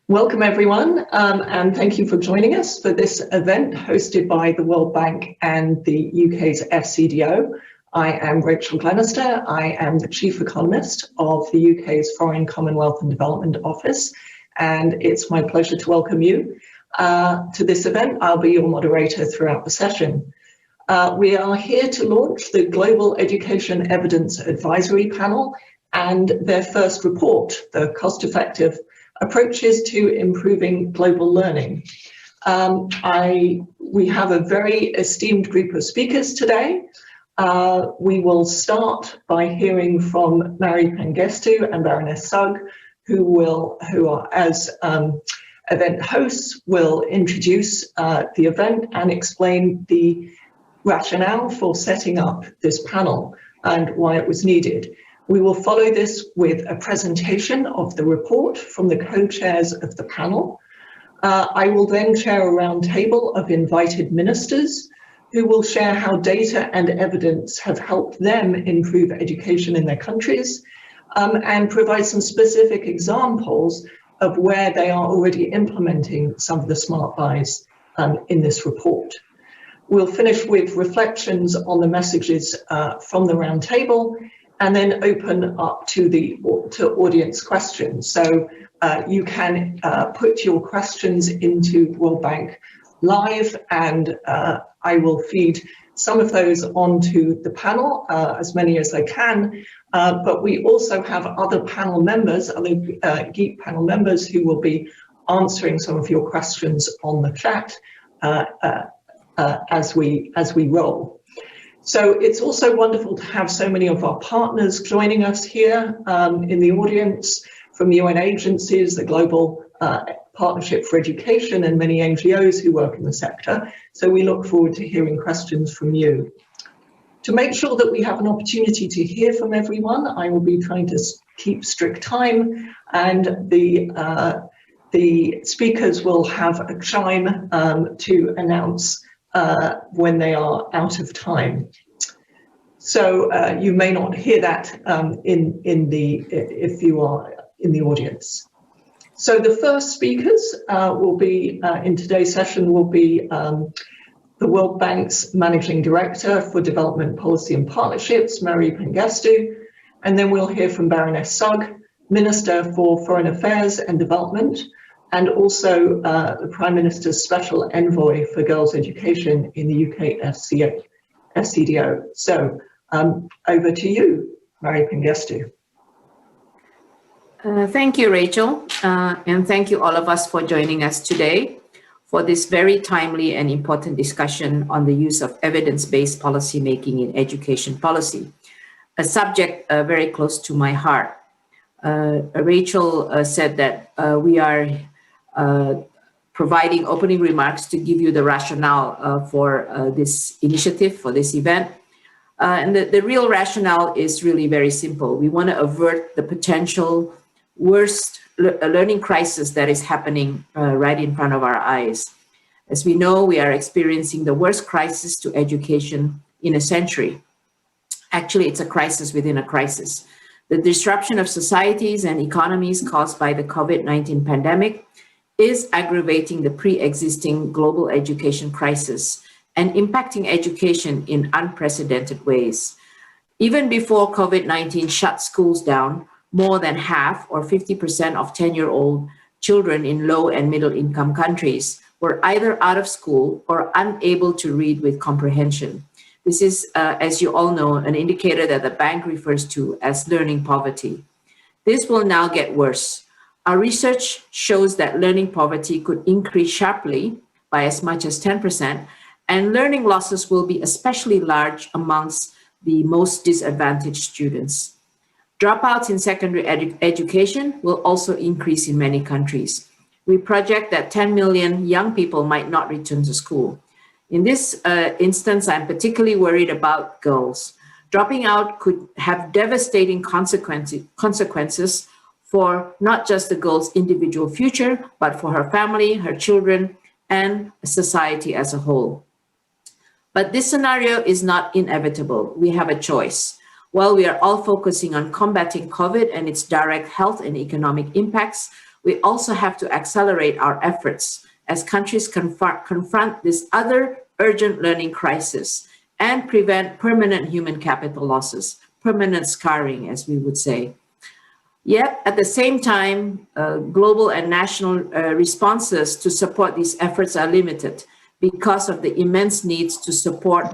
Welcome everyone, and thank you for joining us for this event hosted by the World Bank and the UK's FCDO. I am Rachel Glenister. I am the Chief Economist of the UK's Foreign, Commonwealth and Development Office, and it's my pleasure to welcome you to this event. I'll be your moderator throughout the session. We are here to launch the Global Education Evidence Advisory Panel and their first report, the Cost-Effective Approaches to Improving Global Learning. We have a very esteemed group of speakers today. We will start by hearing from Mary Pangestu and Baroness Sugg, who are as event hosts, will introduce the event and explain the rationale for setting up this panel and why it was needed. We will follow this with a presentation of the report from the co-chairs of the panel. I will then chair a roundtable of invited ministers who will share how data and evidence have helped them improve education in their countries and provide some specific examples of where they are already implementing some of the smart buys in this report. We'll finish with reflections on the messages from the roundtable and then open up to audience questions. So you can put your questions into World Bank Live, and I will feed some of those onto the panel, as many as I can. But we also have other panel members, other GEEAP panel members, who will be answering some of your questions on the chat as we roll. So it's also wonderful to have so many of our partners joining us here in the audience, from UN agencies, the Global Partnership for Education, and many NGOs who work in the sector. So we look forward to hearing questions from you. To make sure that we have an opportunity to hear from everyone, I will be trying to keep strict time, and the speakers will have a chime to announce when they are out of time. So you may not hear that if you are in the audience. So the first speakers will be in today's session will be the World Bank's Managing Director for Development Policy and Partnerships, Mary Pangestu, and then we'll hear from Baroness Sugg, Minister for Foreign Affairs and Development, and also the Prime Minister's Special Envoy for Girls' Education in the UK FCDO. So over to you, Mary Pangestu. Thank you, Rachel, and thank you all of us for joining us today for this very timely and important discussion on the use of evidence-based policymaking in education policy, a subject very close to my heart. Rachel said that we are providing opening remarks to give you the rationale for this initiative, for this event. And the real rationale is really very simple. We want to avert the potential worst learning crisis that is happening right in front of our eyes. As we know, we are experiencing the worst crisis to education in a century. Actually, it's a crisis within a crisis. The disruption of societies and economies caused by the COVID-19 pandemic is aggravating the pre-existing global education crisis and impacting education in unprecedented ways. Even before COVID-19 shut schools down, more than half, or 50% of 10-year-old children in low and middle income countries were either out of school or unable to read with comprehension. This is, as you all know, an indicator that the bank refers to as learning poverty. This will now get worse. Our research shows that learning poverty could increase sharply by as much as 10%, and learning losses will be especially large amongst the most disadvantaged students. Dropouts in secondary education will also increase in many countries. We project that 10 million young people might not return to school. In this instance, I'm particularly worried about girls. Dropping out could have devastating consequences for not just the girl's individual future, but for her family, her children, and society as a whole. But this scenario is not inevitable. We have a choice. While we are all focusing on combating COVID and its direct health and economic impacts, we also have to accelerate our efforts as countries confront this other urgent learning crisis and prevent permanent human capital losses, permanent scarring, as we would say. Yet, at the same time, global and national responses to support these efforts are limited because of the immense needs to support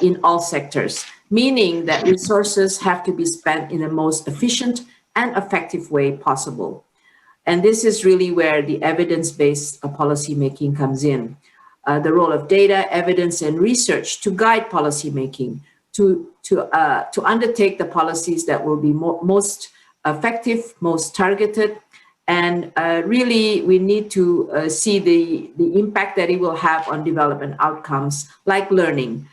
in all sectors, meaning that resources have to be spent in the most efficient and effective way possible. And this is really where the evidence-based policy making comes in. The role of data, evidence, and research to guide policy making, to undertake the policies that will be most effective, most targeted, and really we need to see the impact that it will have on development outcomes like learning,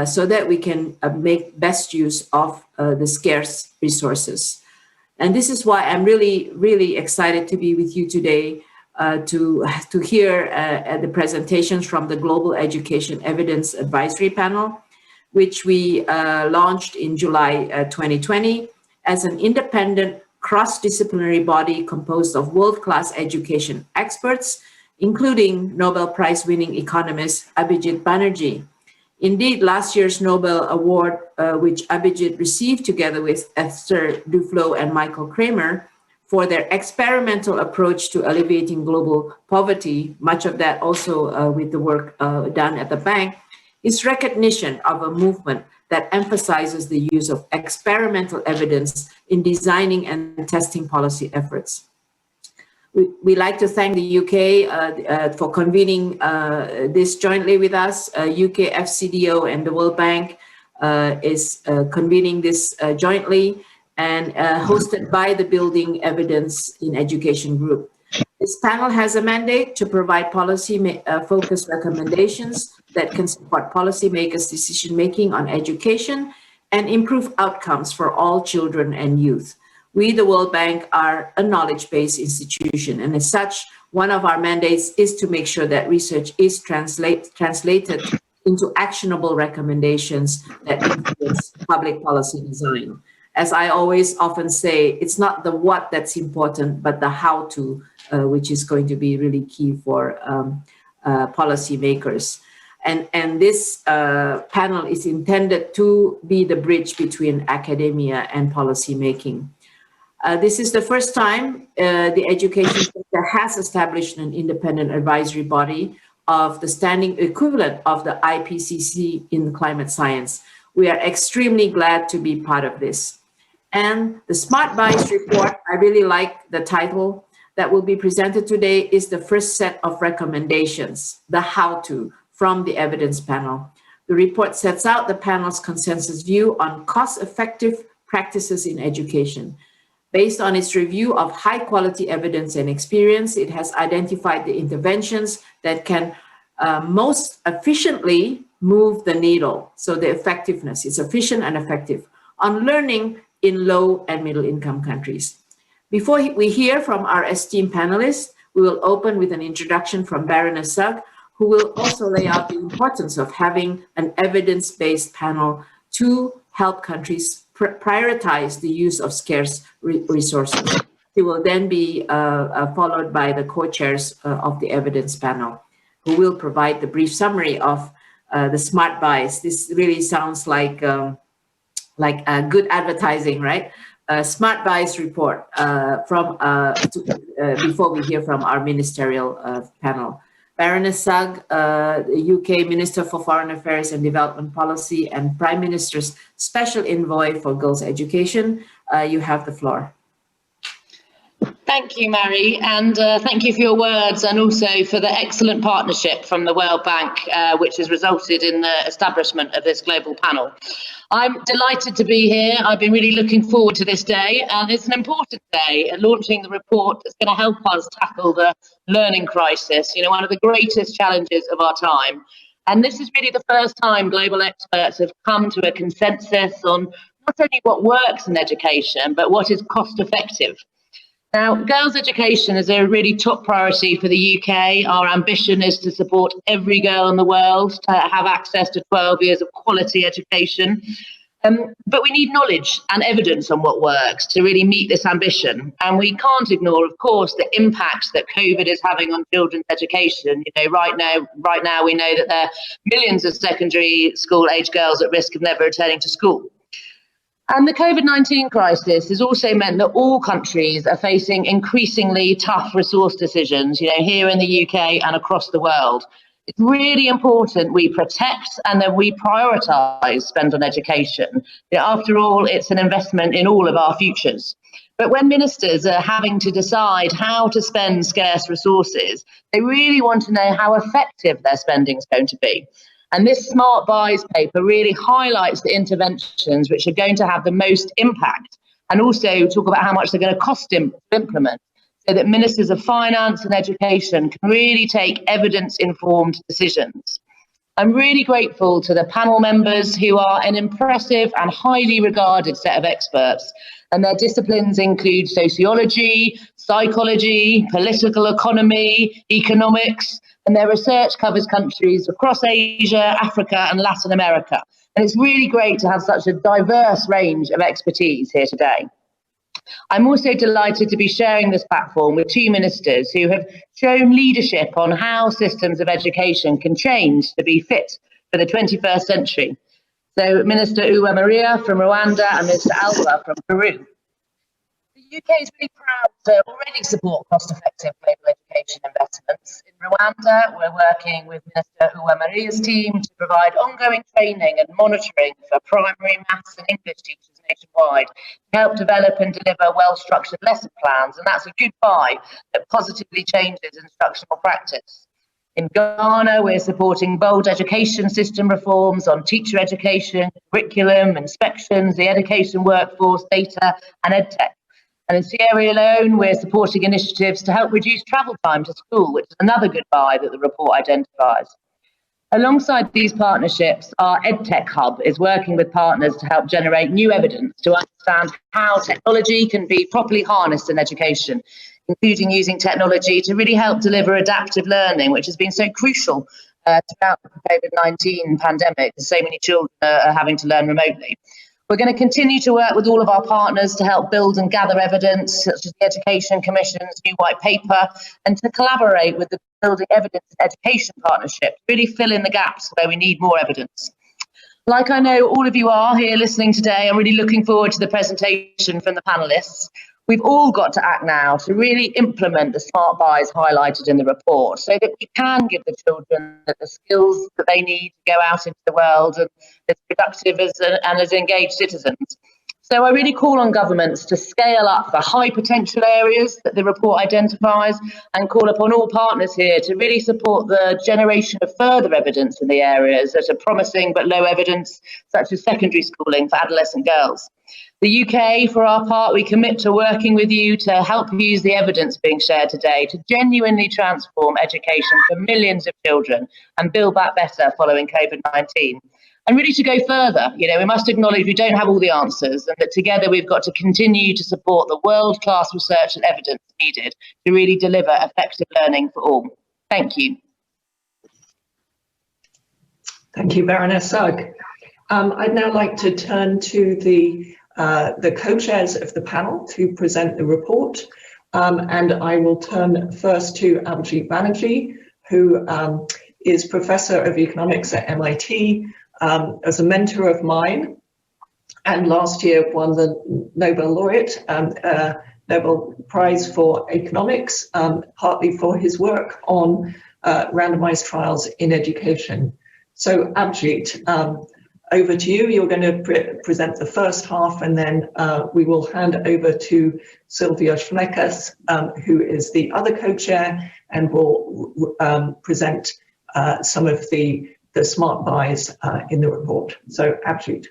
so that we can make best use of the scarce resources. And this is why I'm really, really excited to be with you today to hear the presentations from the Global Education Evidence Advisory Panel, which we launched in July 2020 as an independent cross-disciplinary body composed of world-class education experts, including Nobel Prize-winning economist Abhijit Banerjee. Indeed, last year's Nobel Award, which Abhijit received together with Esther Duflo and Michael Kramer for their experimental approach to alleviating global poverty, much of that also with the work done at the bank, is recognition of a movement that emphasizes the use of experimental evidence in designing and testing policy efforts. We like to thank the UK for convening this jointly with us. UK FCDO and the World Bank is convening this jointly and hosted by the Building Evidence in Education Group. This panel has a mandate to provide policy-focused recommendations that can support policymakers' decision-making on education and improve outcomes for all children and youth. We, the World Bank, are a knowledge-based institution, and as such, one of our mandates is to make sure that research is translated into actionable recommendations that influence public policy design. As I always often say, it's not the what that's important, but the how to, which is going to be really key for policymakers. And this panel is intended to be the bridge between academia and policymaking. This is the first time the education sector has established an independent advisory body of the standing equivalent of the IPCC in climate science. We are extremely glad to be part of this. And the Smart Bias report, I really like the title, that will be presented today is the first set of recommendations, the how-to, from the evidence panel. The report sets out the panel's consensus view on cost-effective practices in education. Based on its review of high-quality evidence and experience, it has identified the interventions that can most efficiently move the needle. So the effectiveness is efficient and effective on learning in low and middle income countries. Before we hear from our esteemed panelists, we will open with an introduction from Baroness Sugg, who will also lay out the importance of having an evidence-based panel to help countries prioritize the use of scarce resources. It will then be followed by the co-chairs of the evidence panel, who will provide the brief summary of the Smart Bias. This really sounds like good advertising, right? Smart Bias report before we hear from our ministerial panel. Baroness Sugg, the UK Minister for Foreign Affairs and Development Policy and Prime Minister's Special Envoy for Girls' Education, you have the floor. Thank you, Mary, and thank you for your words and also for the excellent partnership from the World Bank, which has resulted in the establishment of this global panel. I'm delighted to be here. I've been really looking forward to this day, and it's an important day, launching the report that's going to help us tackle the learning crisis, one of the greatest challenges of our time. And this is really the first time global experts have come to a consensus on not only what works in education, but what is cost effective. Now, girls' education is a really top priority for the UK. Our ambition is to support every girl in the world to have access to 12 years of quality education. But we need knowledge and evidence on what works to really meet this ambition. And we can't ignore, of course, the impact that COVID is having on children's education. Right now we know that there are millions of secondary school age girls at risk of never returning to school. And the COVID-19 crisis has also meant that all countries are facing increasingly tough resource decisions, here in the UK and across the world. It's really important we protect and that we prioritise spend on education. After all, it's an investment in all of our futures. But when ministers are having to decide how to spend scarce resources, they really want to know how effective their spending is going to be. And this Smart Buys paper really highlights the interventions which are going to have the most impact, and also talk about how much they're going to cost to implement, so that ministers of finance and education can really take evidence-informed decisions. I'm really grateful to the panel members, who are an impressive and highly regarded set of experts, and their disciplines include sociology, psychology, political economy, economics, and their research covers countries across Asia, Africa and Latin America. And it's really great to have such a diverse range of expertise here today. I'm also delighted to be sharing this platform with two ministers who have shown leadership on how systems of education can change to be fit for the 21st century. So Minister Uwe Maria from Rwanda and Mr. Alba from Peru. The UK is really proud to already support cost-effective global education investments. In Rwanda, we're working with Minister Uwe Maria's team to provide ongoing training and monitoring for primary maths and English teachers nationwide to help develop and deliver well-structured lesson plans, and that's a good buy that positively changes instructional practice. In Ghana, we're supporting bold education system reforms on teacher education, curriculum, inspections, the education workforce, data and edtech. And in Sierra Leone, we're supporting initiatives to help reduce travel time to school, which is another good buy that the report identifies. Alongside these partnerships, our EdTech Hub is working with partners to help generate new evidence to understand how technology can be properly harnessed in education, including using technology to really help deliver adaptive learning, which has been so crucial throughout the COVID-19 pandemic, as so many children are having to learn remotely. We're going to continue to work with all of our partners to help build and gather evidence, such as the Education Commission's new white paper, and to collaborate with the Building Evidence and Education Partnership to really fill in the gaps where we need more evidence. Like I know all of you are here listening today, I'm really looking forward to the presentation from the panelists. We've all got to act now to really implement the smart buys highlighted in the report, so that we can give the children the skills that they need to go out into the world and as productive and as engaged citizens. So I really call on governments to scale up the high potential areas that the report identifies, and call upon all partners here to really support the generation of further evidence in the areas that are promising but low evidence, such as secondary schooling for adolescent girls. The UK, for our part, we commit to working with you to help use the evidence being shared today to genuinely transform education for millions of children and build back better following COVID-19. And really to go further, we must acknowledge we don't have all the answers, and that together we've got to continue to support the world-class research and evidence needed to really deliver effective learning for all. Thank you. Thank you, Baroness Sugg. I'd now like to turn to the co-chairs of the panel to present the report. And I will turn first to Abhijit Banerjee, who is Professor of Economics at MIT, as a mentor of mine, and last year won the Nobel laureate, Nobel Prize for Economics, partly for his work on randomized trials in education. So Abhijit, over to you. You're going to present the first half, and then we will hand over to Sylvia Schmeckas, who is the other co-chair, and will present some of the smart buys in the report. So Abhijit.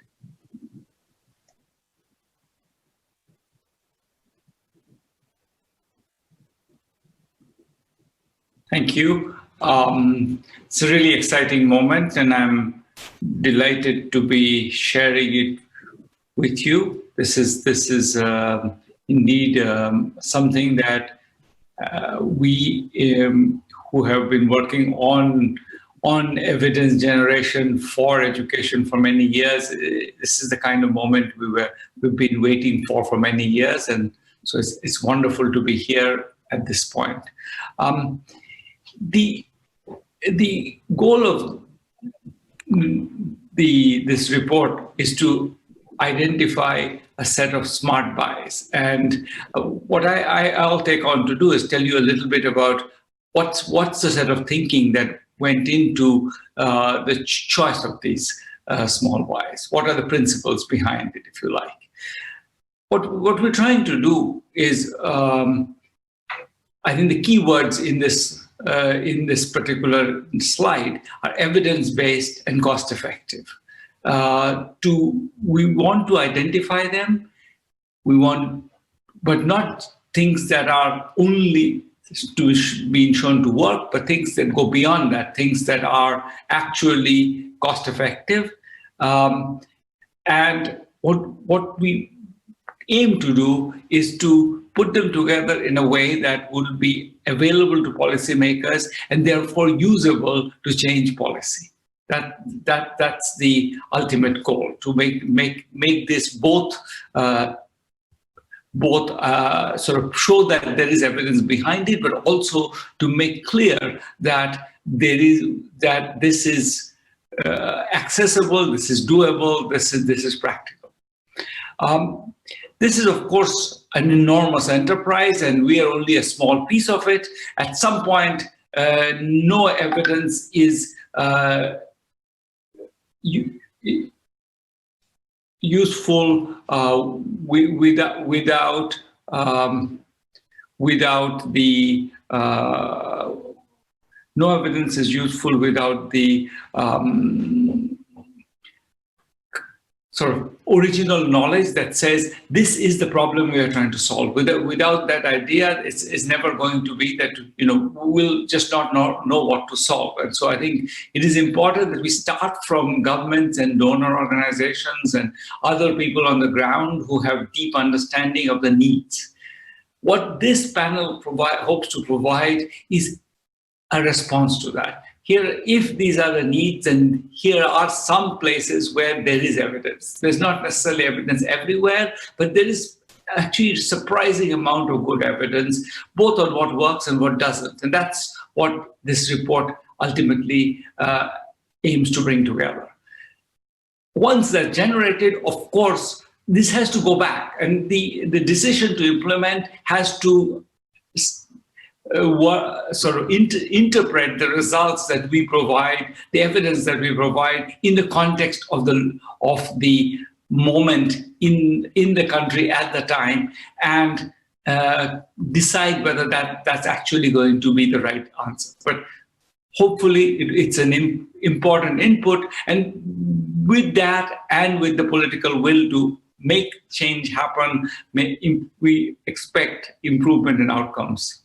Thank you. It's a really exciting moment, and I'm delighted to be sharing it with you. This is indeed something that we who have been working on on evidence generation for education for many years. This is the kind of moment we've been waiting for many years, and so it's wonderful to be here at this point. The goal of this report is to identify a set of smart buys, and what I'll take on to do is tell you a little bit about what's the set of thinking that went into the choice of these small buys. What are the principles behind it, if you like? What we're trying to do is, I think the key words in this particular slide are evidence-based and cost-effective. We want to identify them. But not things that are only being shown to work, but things that go beyond that, things that are actually cost-effective. And what we aim to do is to put them together in a way that would be available to policymakers and therefore usable to change policy. That's the ultimate goal, to make this both sort of show that there is evidence behind it, but also to make clear that this is accessible, this is doable, this is practical. This is, of course, an enormous enterprise, and we are only a small piece of it. At some point, no evidence is useful without the no evidence is useful without the sort of original knowledge that says this is the problem we are trying to solve. Without that idea, it's never going to be that, we'll just not know what to solve. And so I think it is important that we start from governments and donor organizations and other people on the ground who have deep understanding of the needs. What this panel hopes to provide is a response to that. Here, if these are the needs, and here are some places where there is evidence. There's not necessarily evidence everywhere, but there is actually a surprising amount of good evidence, both on what works and what doesn't. And that's what this report ultimately aims to bring together. Once they're generated, of course, this has to go back, and the decision to implement has to sort of interpret the results that we provide, the evidence that we provide, in the context of the moment in the country at the time, and decide whether that's actually going to be the right answer. But hopefully it's an important input, and with that and with the political will to make change happen, we expect improvement in outcomes.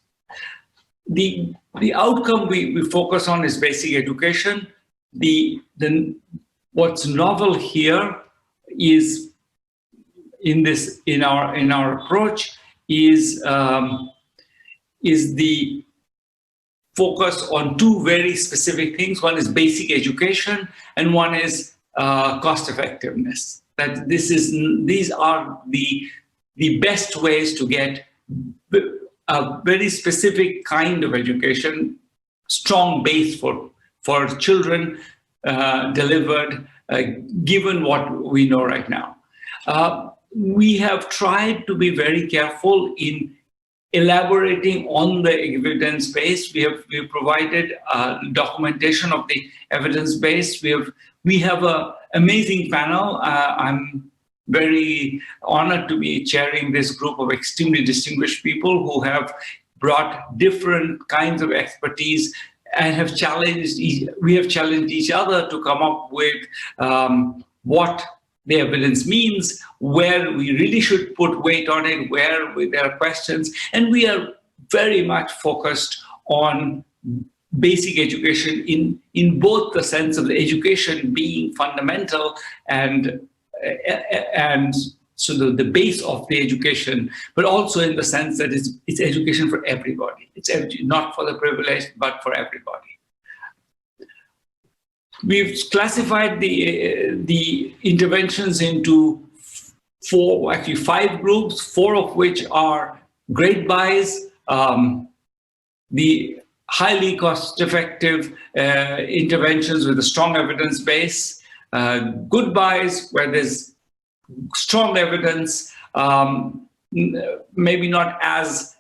The outcome we focus on is basic education. What's novel here is in our approach is the focus on two very specific things. One is basic education, and one is cost effectiveness. That these are the best ways to get a very specific kind of education, strong base for children delivered, given what we know right now. We have tried to be very careful in elaborating on the evidence base. We have provided documentation of the evidence base. We have an amazing panel. I'm very honored to be chairing this group of extremely distinguished people who have brought different kinds of expertise and have we have challenged each other to come up with what the evidence means, where we really should put weight on it, where there are questions. And we are very much focused on basic education in both the sense of the education being fundamental and so the base of the education, but also in the sense that it's education for everybody. It's not for the privileged, but for everybody. we've classified the interventions into actually 5 groups, 4 of which are great buys, the highly cost-effective interventions with a strong evidence base, good buys where there's strong evidence, maybe not as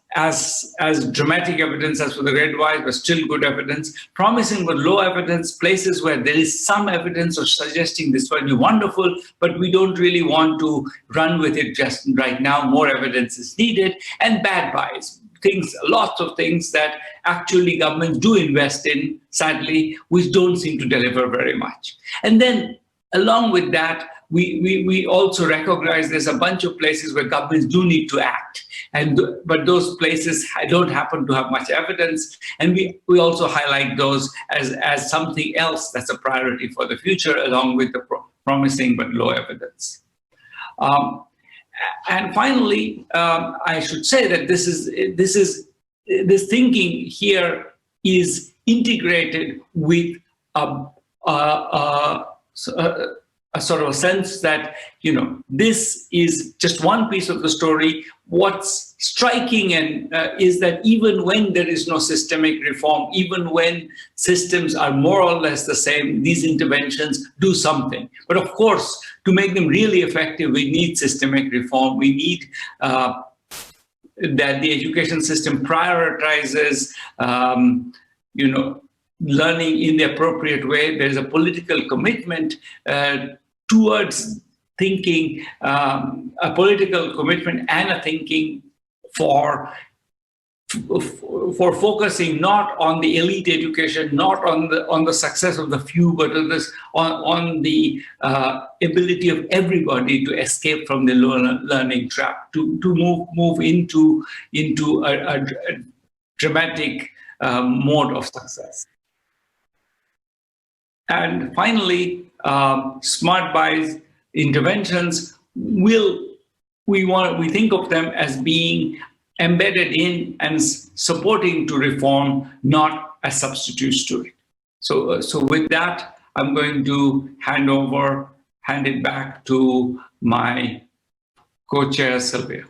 dramatic evidence as for the great buys, but still good evidence, promising but low evidence, places where there is some evidence of suggesting this will be wonderful, but we don't really want to run with it just right now, more evidence is needed, and bad buys. Lots of things that actually governments do invest in, sadly, which don't seem to deliver very much. And then along with that, we also recognize there's a bunch of places where governments do need to act, but those places don't happen to have much evidence, and we also highlight those as something else that's a priority for the future, along with the promising but low evidence. And finally, I should say that this thinking here is integrated with a sort of a sense that, this is just one piece of the story. What's striking is that even when there is no systemic reform, even when systems are more or less the same, these interventions do something. But of course, to make them really effective, we need systemic reform. We need that the education system prioritizes, learning in the appropriate way. There's a political commitment towards thinking, a political commitment and a thinking for focusing not on the elite education, not on the success of the few, but on the ability of everybody to escape from the learning trap, to move into a dramatic mode of success. And finally, smart buys interventions we think of them as being embedded in and supporting to reform, not as substitutes to it. So with that, I'm going to hand it back to my co-chair, Sylvia.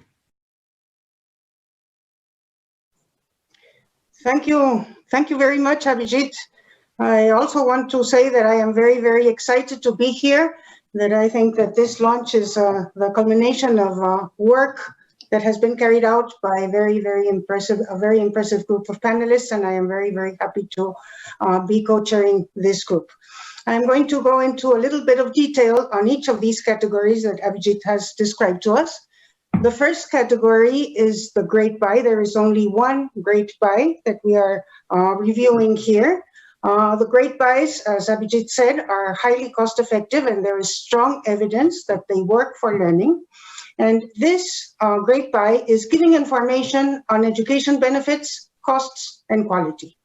Thank you very much, Abhijit. I also want to say that I am very, very excited to be here, that I think that this launch is the culmination of work that has been carried out by a very impressive group of panelists, and I am very, very happy to be co-chairing this group. I'm going to go into a little bit of detail on each of these categories that Abhijit has described to us. The first category is the great buy. There is only one great buy that we are reviewing here. The great buys, as Abhijit said, are highly cost effective, and there is strong evidence that they work for learning. And this great buy is giving information on education benefits, costs, and quality.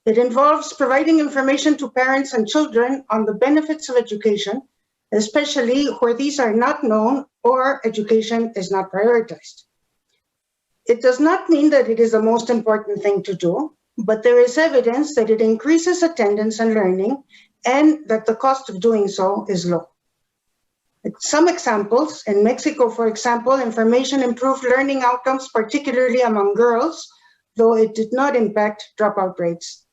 It involves providing information to parents and children on the benefits of education, especially where these are not known or education is not prioritized. It does not mean that it is the most important thing to do, but there is evidence that it increases attendance and learning, and that the cost of doing so is low. Some examples: in Mexico, for example, information improved learning outcomes, particularly among girls, though it did not impact dropout rates.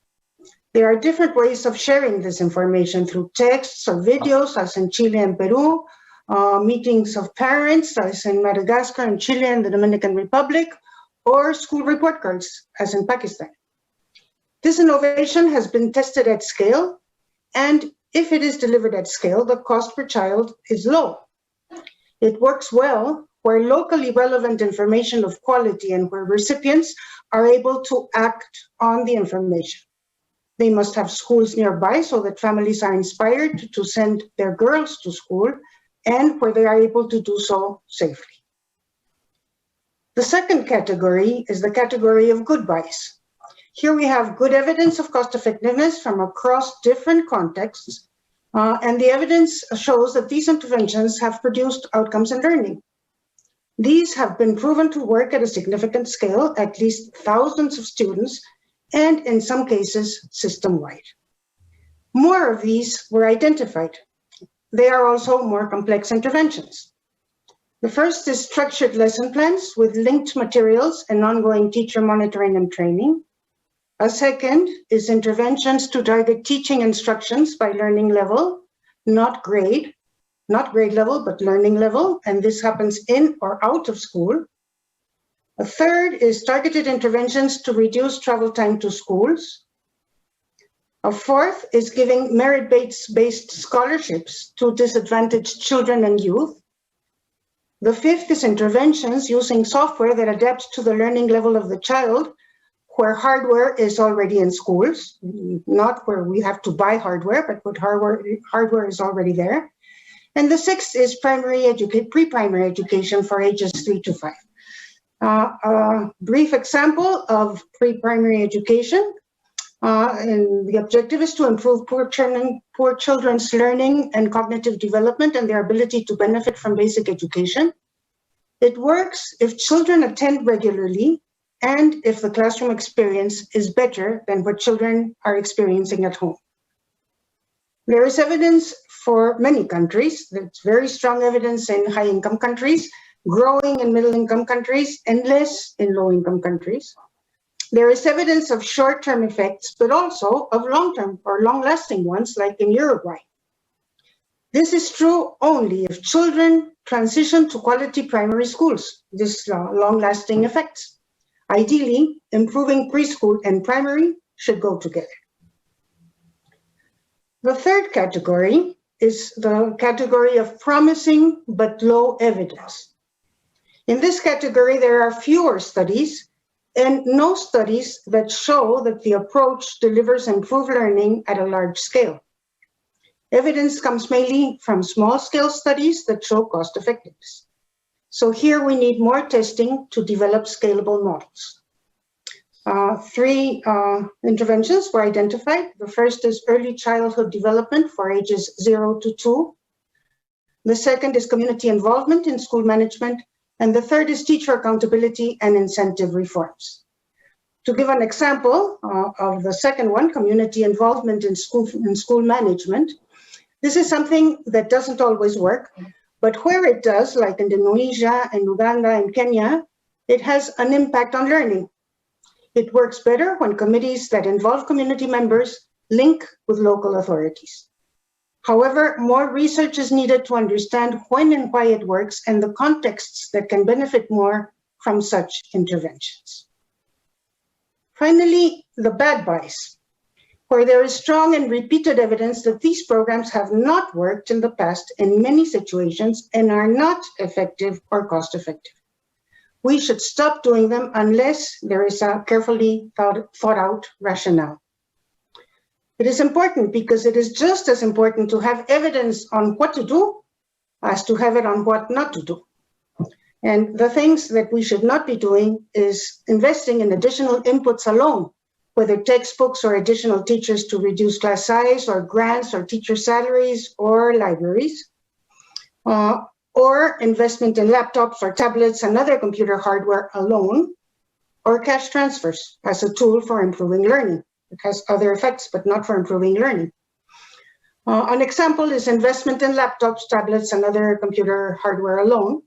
There are different ways of sharing this information through texts or videos, as in Chile and Peru, meetings of parents, as in Madagascar and Chile and the Dominican Republic, or school report cards, as in Pakistan. This innovation has been tested at scale, and if it is delivered at scale, the cost per child is low. It works well where locally relevant information of quality and where recipients are able to act on the information. They must have schools nearby so that families are inspired to send their girls to school, and where they are able to do so safely. The second category is the category of good buys. Here we have good evidence of cost effectiveness from across different contexts, and the evidence shows that these interventions have produced outcomes in learning. These have been proven to work at a significant scale, at least thousands of students, and in some cases, system-wide. More of these were identified. They are also more complex interventions. The first is structured lesson plans with linked materials and ongoing teacher monitoring and training. A second is interventions to target teaching instructions by learning level, not grade level, but learning level, and this happens in or out of school. A third is targeted interventions to reduce travel time to schools. A fourth is giving merit-based scholarships to disadvantaged children and youth. The fifth is interventions using software that adapts to the learning level of the child, where hardware is already in schools, not where we have to buy hardware, but what hardware is already there. And the sixth is pre-primary education for ages 3 to 5. A brief example of pre-primary education. And the objective is to improve poor children's learning and cognitive development and their ability to benefit from basic education. It works if children attend regularly and if the classroom experience is better than what children are experiencing at home. There is evidence for many countries. There's very strong evidence in high-income countries, growing in middle-income countries, and less in low-income countries. There is evidence of short-term effects, but also of long-term or long-lasting ones, like in Uruguay. This is true only if children transition to quality primary schools, this long-lasting effects. Ideally, improving preschool and primary should go together. The third category is the category of promising but low evidence. In this category, there are fewer studies and no studies that show that the approach delivers improved learning at a large scale. Evidence comes mainly from small-scale studies that show cost effectiveness. So here we need more testing to develop scalable models. Three interventions were identified. The first is early childhood development for ages 0 to 2. The second is community involvement in school management. And the third is teacher accountability and incentive reforms. To give an example of the second one, community involvement in school management, this is something that doesn't always work, but where it does, like in Indonesia and Uganda and Kenya, it has an impact on learning. It works better when committees that involve community members link with local authorities. However, more research is needed to understand when and why it works and the contexts that can benefit more from such interventions. Finally, the bad buys, where there is strong and repeated evidence that these programs have not worked in the past in many situations and are not effective or cost effective. We should stop doing them unless there is a carefully thought out rationale. It is important because it is just as important to have evidence on what to do as to have it on what not to do. And the things that we should not be doing is investing in additional inputs alone, whether textbooks or additional teachers to reduce class size or grants or teacher salaries or libraries, or investment in laptops or tablets and other computer hardware alone, or cash transfers as a tool for improving learning. It has other effects, but not for improving learning. An example is investment in laptops, tablets, and other computer hardware alone.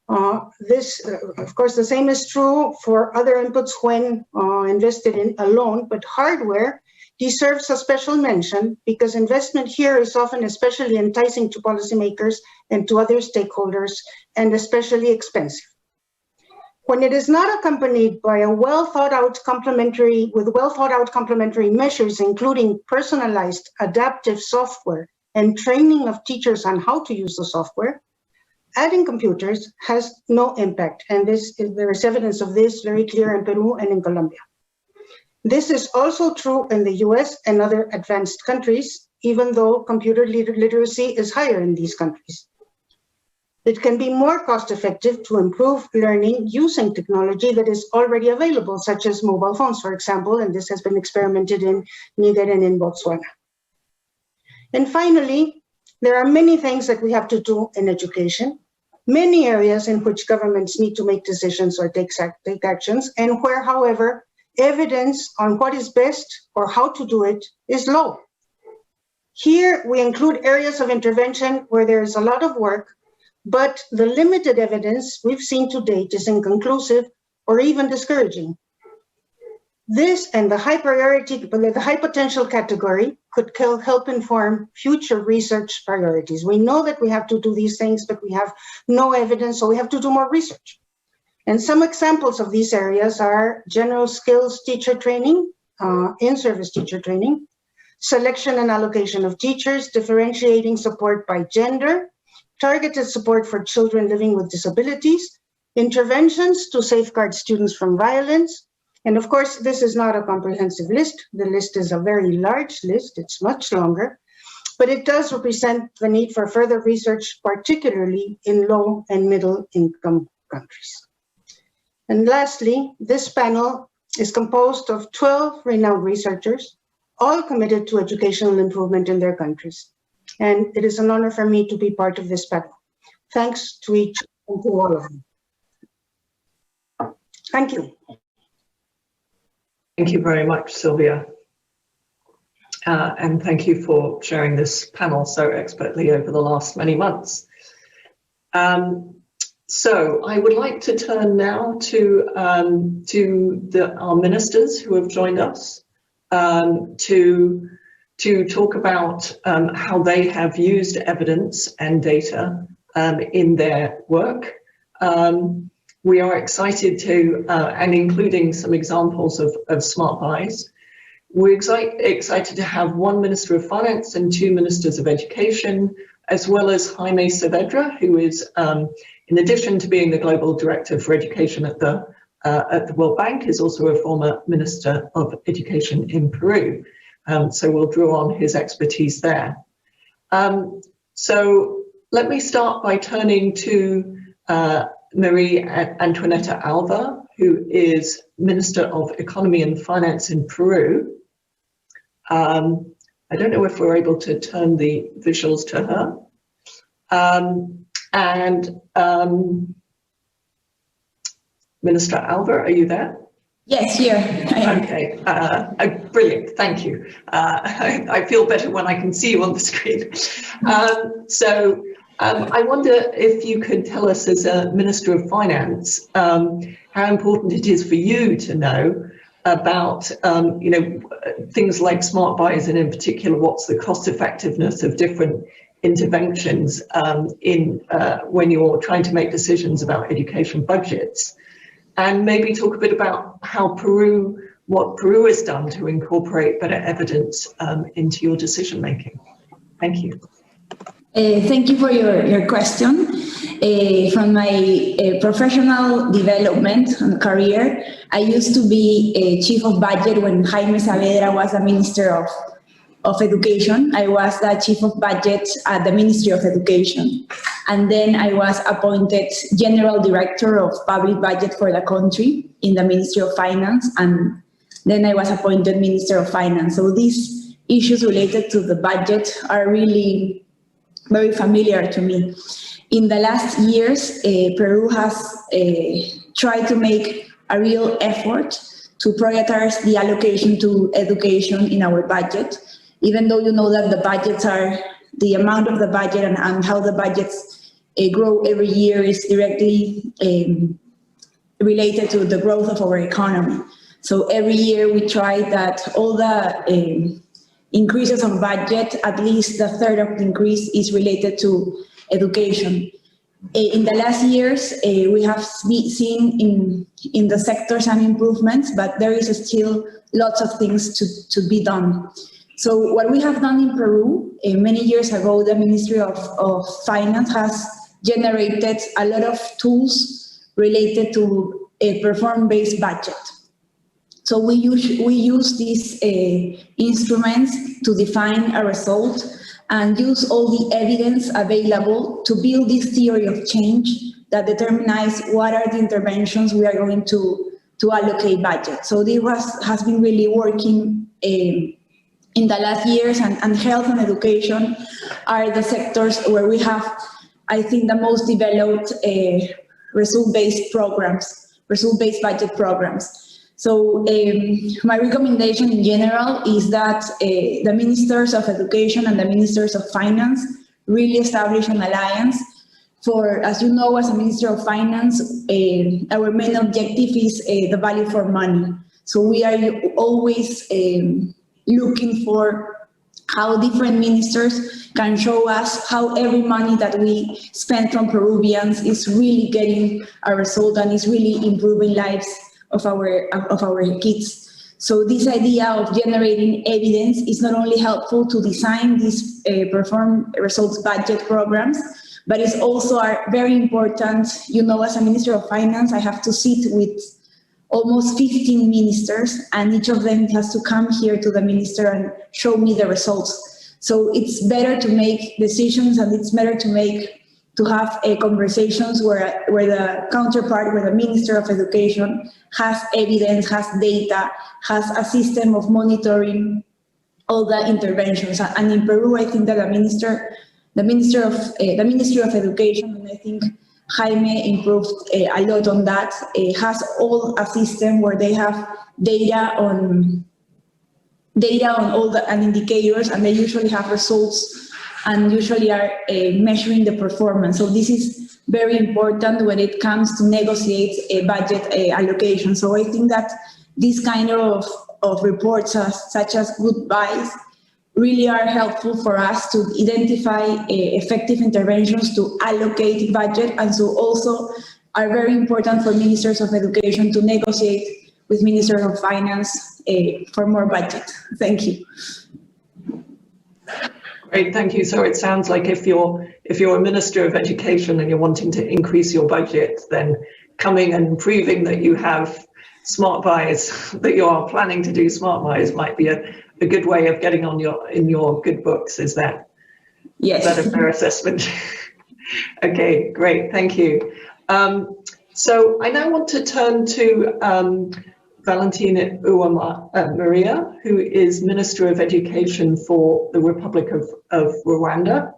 Of course, the same is true for other inputs when invested in alone, but hardware deserves a special mention because investment here is often especially enticing to policymakers and to other stakeholders, and especially expensive. When it is not accompanied by a well-thought-out complementary measures, including personalized adaptive software and training of teachers on how to use the software, adding computers has no impact. And there is evidence of this very clear in Peru and in Colombia. This is also true in the US and other advanced countries, even though computer literacy is higher in these countries. It can be more cost-effective to improve learning using technology that is already available, such as mobile phones, for example, and this has been experimented in Niger and in Botswana. And finally, there are many things that we have to do in education, many areas in which governments need to make decisions or take actions, and where, however, evidence on what is best or how to do it is low. Here, we include areas of intervention where there is a lot of work, but the limited evidence we've seen to date is inconclusive or even discouraging. This and the high priority, the high potential category could help inform future research priorities. We know that we have to do these things, but we have no evidence, so we have to do more research. And some examples of these areas are general skills teacher training, in-service teacher training, selection and allocation of teachers, differentiating support by gender, targeted support for children living with disabilities, interventions to safeguard students from violence. And of course, this is not a comprehensive list. The list is a very large list. It's much longer, but it does represent the need for further research, particularly in low and middle income countries. And lastly, this panel is composed of 12 renowned researchers, all committed to educational improvement in their countries. And it is an honor for me to be part of this panel. Thanks to each and to all of them. Thank you. Thank you very much, Sylvia. And thank you for sharing this panel so expertly over the last many months. So I would like to turn now to our ministers who have joined us to talk about how they have used evidence and data in their work. We are excited to, and including some examples of smart buys. We're excited to have one Minister of Finance and two Ministers of Education, as well as Jaime Saavedra, who is, in addition to being the Global Director for Education at the World Bank, is also a former Minister of Education in Peru. So we'll draw on his expertise there. So let me start by turning to Marie Antonieta Alva, who is Minister of Economy and Finance in Peru. I don't know if we're able to turn the visuals to her. Minister Alva, are you there? Yes, here I am. Okay, brilliant, thank you. I feel better when I can see you on the screen. I wonder if you could tell us, as a Minister of Finance, how important it is for you to know about things like smart buys, and in particular, what's the cost effectiveness of different interventions when you're trying to make decisions about education budgets, and maybe talk a bit about how what Peru has done to incorporate better evidence into your decision making. Thank you. Thank you for your question. From my professional development and career, I used to be a chief of budget when Jaime Saavedra was a Minister of Education. I was the chief of budget at the Ministry of Education. And then I was appointed General Director of Public Budget for the country in the Ministry of Finance. And then I was appointed Minister of Finance. So these issues related to the budget are really very familiar to me. In the last years, Peru has tried to make a real effort to prioritize the allocation to education in our budget, even though you know that the budgets are, the amount of the budget and how the budgets grow every year is directly related to the growth of our economy. So every year we try that all the increases on budget, at least a third of the increase is related to education. In the last years, we have seen in the sector some improvements, but there is still lots of things to be done. So what we have done in Peru, many years ago, the Ministry of Finance has generated a lot of tools related to a performance-based budget. So we use these instruments to define a result and use all the evidence available to build this theory of change that determines what are the interventions we are going to allocate budget. So this has been really working in the last years, and health and education are the sectors where we have, I think, the most developed result-based budget programs. So my recommendation in general is that the Ministers of Education and the Ministers of Finance really establish an alliance. For, as you know, as a Minister of Finance, our main objective is the value for money. So we are always looking for how different ministers can show us how every money that we spend from Peruvians is really getting a result and is really improving lives of our kids. So this idea of generating evidence is not only helpful to design these perform results budget programs, but it's also very important. You know, as a Minister of Finance, I have to sit with almost 15 ministers, and each of them has to come here to the minister and show me the results. So it's better to make decisions, and it's better to have conversations where the counterpart, where the Minister of Education has evidence, has data, has a system of monitoring all the interventions. And in Peru, I think that the Ministry of Education, and I think Jaime improved a lot on that, has all a system where they have data on all the indicators, and they usually have results and usually are measuring the performance. So this is very important when it comes to negotiate a budget allocation. So I think that these kind of reports, such as good buys, really are helpful for us to identify effective interventions to allocate budget, and so also are very important for Ministers of Education to negotiate with Ministers of Finance for more budget. Thank you. Great, thank you. So it sounds like if you're a Minister of Education and you're wanting to increase your budget, then coming and proving that you have smart buys, that you are planning to do smart buys, might be a good way of getting on in your good books. Is that? Yes. Is that a fair assessment? Okay, great, thank you. So I now want to turn to Valentina Maria, who is Minister of Education for the Republic of Rwanda.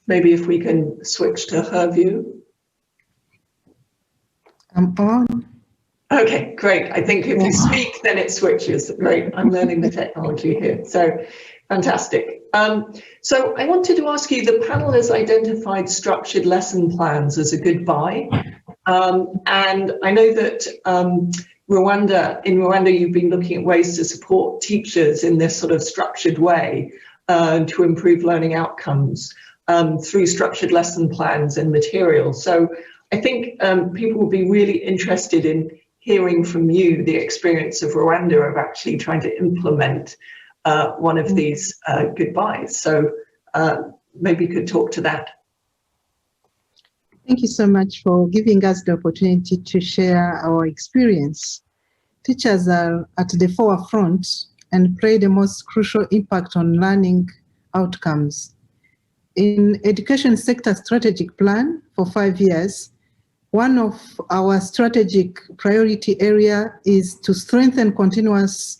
Maybe if we can switch to her view. I'm on. Okay, great. I think if you speak, then it switches. Great. I'm learning the technology here. So fantastic. So I wanted to ask you, the panel has identified structured lesson plans as a good buy. And I know that in Rwanda, you've been looking at ways to support teachers in this sort of structured way to improve learning outcomes through structured lesson plans and materials. So I think people will be really interested in hearing from you the experience of Rwanda of actually trying to implement one of these good buys. So maybe you could talk to that. Thank you so much for giving us the opportunity to share our experience. Teachers are at the forefront and play the most crucial impact on learning outcomes. In education sector strategic plan for 5 years, one of our strategic priority area is to strengthen continuous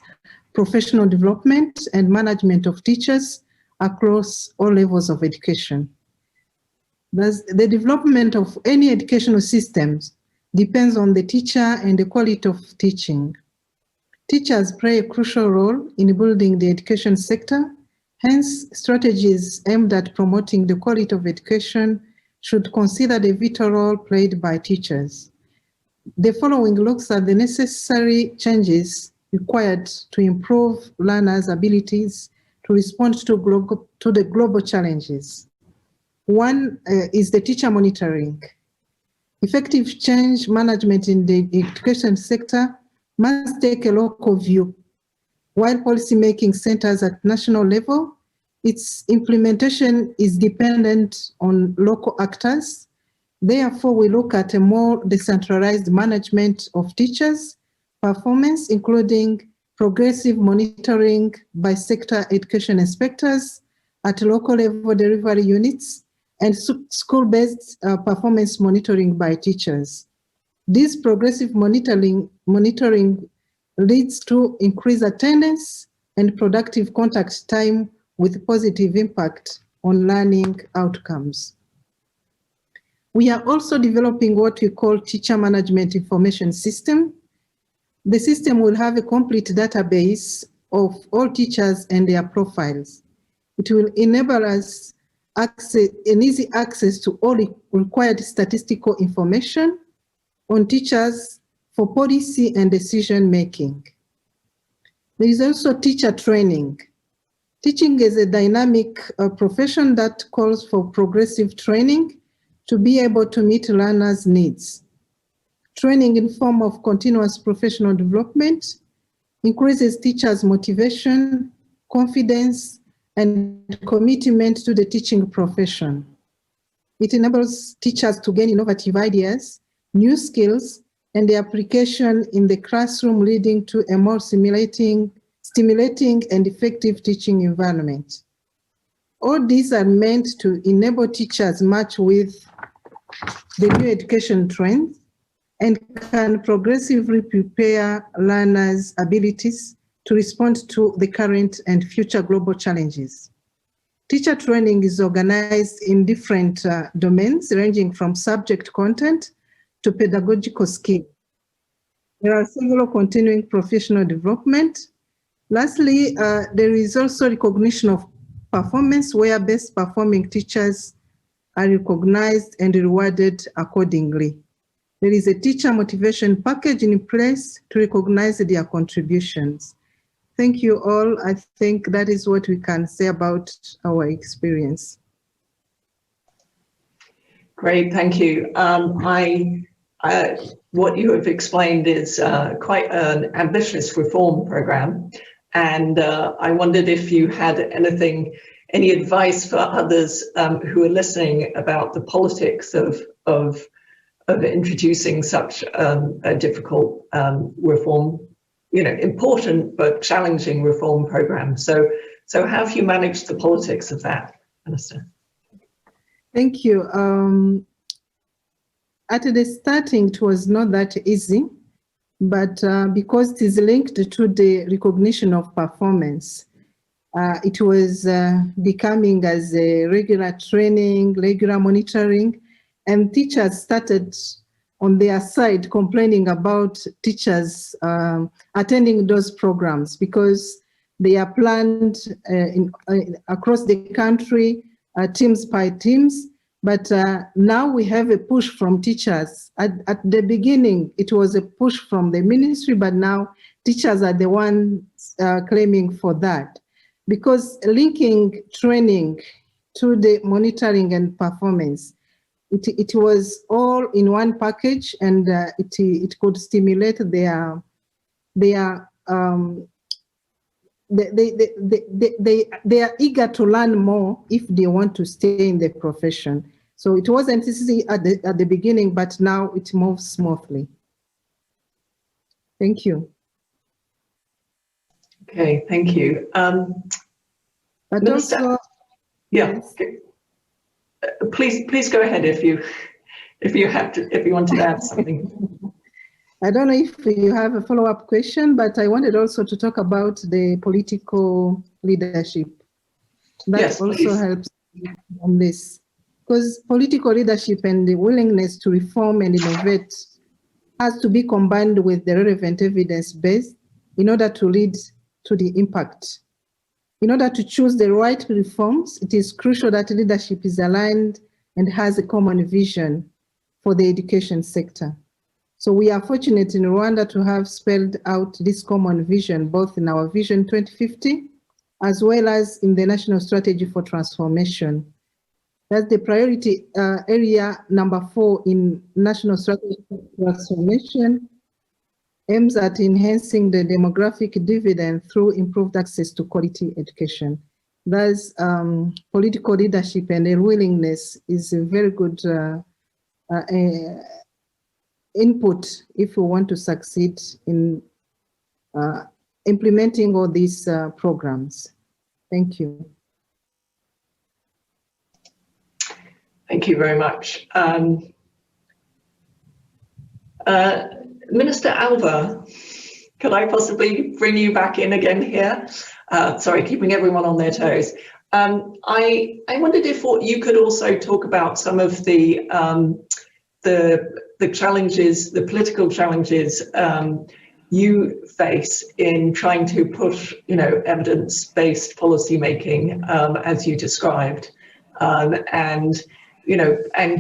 professional development and management of teachers across all levels of education. Thus, the development of any educational systems depends on the teacher and the quality of teaching. Teachers play a crucial role in building the education sector. Hence, strategies aimed at promoting the quality of education should consider the vital role played by teachers. The following looks at the necessary changes required to improve learners' abilities to respond to the global challenges. One is the teacher monitoring. Effective change management in the education sector must take a local view. While policymaking centers at national level, its implementation is dependent on local actors. Therefore, we look at a more decentralized management of teachers' performance, including progressive monitoring by sector education inspectors at local level delivery units, and school-based performance monitoring by teachers. This progressive monitoring leads to increased attendance and productive contact time with positive impact on learning outcomes. We are also developing what we call teacher management information system. The system will have a complete database of all teachers and their profiles. It will enable us easy access to all required statistical information on teachers for policy and decision making. There is also teacher training. Teaching is a dynamic profession that calls for progressive training to be able to meet learners' needs. Training in form of continuous professional development increases teachers' motivation, confidence, and commitment to the teaching profession. It enables teachers to gain innovative ideas, new skills, and the application in the classroom, leading to a more stimulating and effective teaching environment. All these are meant to enable teachers match with the new education trends and can progressively prepare learners' abilities to respond to the current and future global challenges. Teacher training is organized in different domains, ranging from subject content to pedagogical skill. There are several continuing professional development. Lastly, there is also recognition of performance, where best performing teachers are recognized and rewarded accordingly. There is a teacher motivation package in place to recognize their contributions. Thank you all. I think that is what we can say about our experience. Great, thank you. What you have explained is quite an ambitious reform program, and I wondered if you had any advice for others who are listening about the politics of introducing such a difficult reform, important but challenging reform program. So how have you managed the politics of that, Minister? Thank you. At the starting, it was not that easy, but because it is linked to the recognition of performance, it was becoming as a regular training, regular monitoring, and teachers started on their side complaining about teachers attending those programs because they are planned across the country, teams by teams. But now we have a push from teachers. At the beginning, it was a push from the ministry, but now teachers are the ones claiming for that. Because linking training to the monitoring and performance, it was all in one package, and it could stimulate they are eager to learn more if they want to stay in the profession. So it wasn't easy at the beginning, but now it moves smoothly. Thank you. Okay, thank you. But Minister, also, yeah, yes. Please go ahead if you wanted to add something. I don't know if you have a follow-up question, but I wanted also to talk about the political leadership. That yes, also please. helps on this. Because political leadership and the willingness to reform and innovate has to be combined with the relevant evidence base in order to lead to the impact. In order to choose the right reforms, it is crucial that leadership is aligned and has a common vision for the education sector. So we are fortunate in Rwanda to have spelled out this common vision, both in our Vision 2050, as well as in the National Strategy for Transformation. That's the priority area number 4 in National Strategy for Transformation, aims at enhancing the demographic dividend through improved access to quality education. Thus, political leadership and a willingness is a very good input if we want to succeed in implementing all these programs. Thank you. Thank you very much. Minister Alva, could I possibly bring you back in again here? Sorry, keeping everyone on their toes. I wondered if you could also talk about some of the challenges, the political challenges you face in trying to push, evidence-based policy making, as you described, and